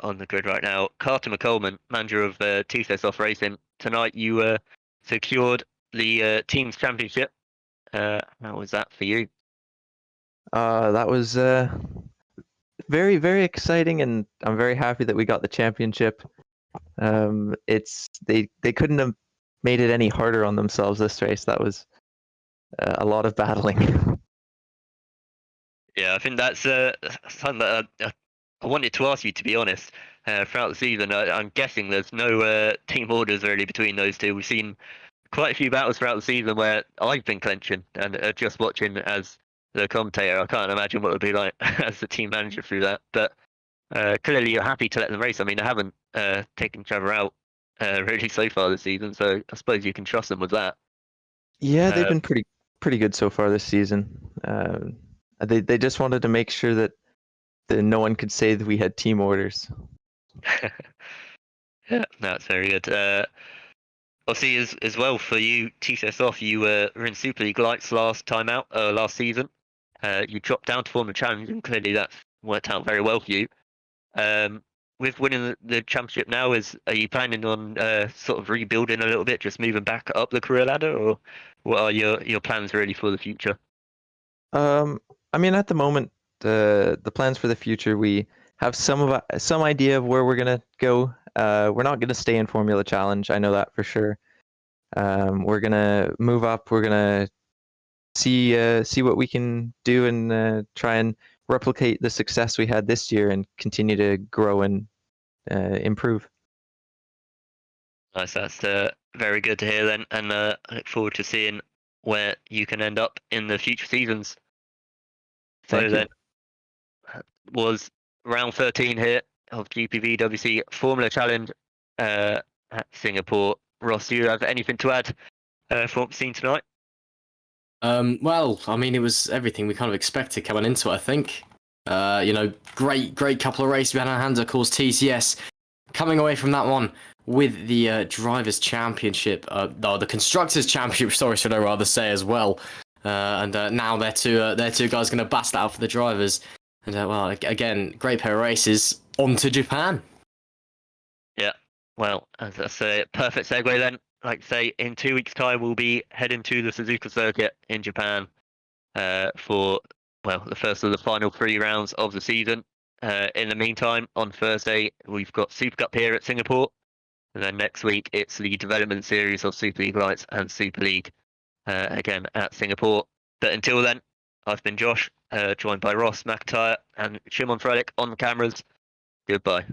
on the grid right now. Carter McColeman, manager of TCS Off Racing. Tonight you secured the team's championship. How was that for you? That was very, very exciting, and I'm very happy that we got the championship. They couldn't have made it any harder on themselves this race. That was a lot of battling. Yeah, I think that's something that I wanted to ask you, to be honest. Throughout the season, I'm guessing there's no team orders really between those two. We've seen quite a few battles throughout the season where I've been clenching, and just watching as the commentator, I can't imagine what it would be like as the team manager through that. But clearly, you're happy to let them race. I mean, they haven't taken each other out really so far this season, so I suppose you can trust them with that. Yeah, they've been pretty good so far this season. They just wanted to make sure that no one could say that we had team orders. Yeah, that's very good. Obviously, as well for you, TCS Off, you were in Super League Lights last time out, last season. You dropped down to form a challenge, and clearly that's worked out very well for you. With winning the championship now, are you planning on sort of rebuilding a little bit, just moving back up the career ladder, or what are your plans really for the future? I mean, at the moment, the plans for the future, we have some idea of where we're gonna go. We're not gonna stay in Formula Challenge. I know that for sure. We're gonna move up. We're gonna see what we can do and try and replicate the success we had this year and continue to grow and improve. Nice, that's very good to hear then, and I look forward to seeing where you can end up in the future seasons. So Thank you. then was round 13 here of GPVWC Formula Challenge at Singapore. Ross, do you have anything to add from what we've seen tonight? Well, I mean, it was everything we kind of expected coming into it, I think. You know, great couple of races we had on our hands. Of course, TCS coming away from that one with the Drivers' Championship, no, the Constructors' Championship, sorry, should I rather say as well. And now their two guys going to bust it out for the drivers. And well, again, great pair of races. On to Japan. Yeah. Well, as I say, perfect segue then. Like I say, in 2 weeks' time, we'll be heading to the Suzuka circuit in Japan for, well, the first of the final 3 rounds of the season. In the meantime, on Thursday, we've got Super Cup here at Singapore. And then next week, it's the development series of Super League Lights and Super League, again, at Singapore. But until then, I've been Josh, joined by Ross, McIntyre, and Szymon Frelik on the cameras. Goodbye.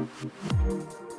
Thank you.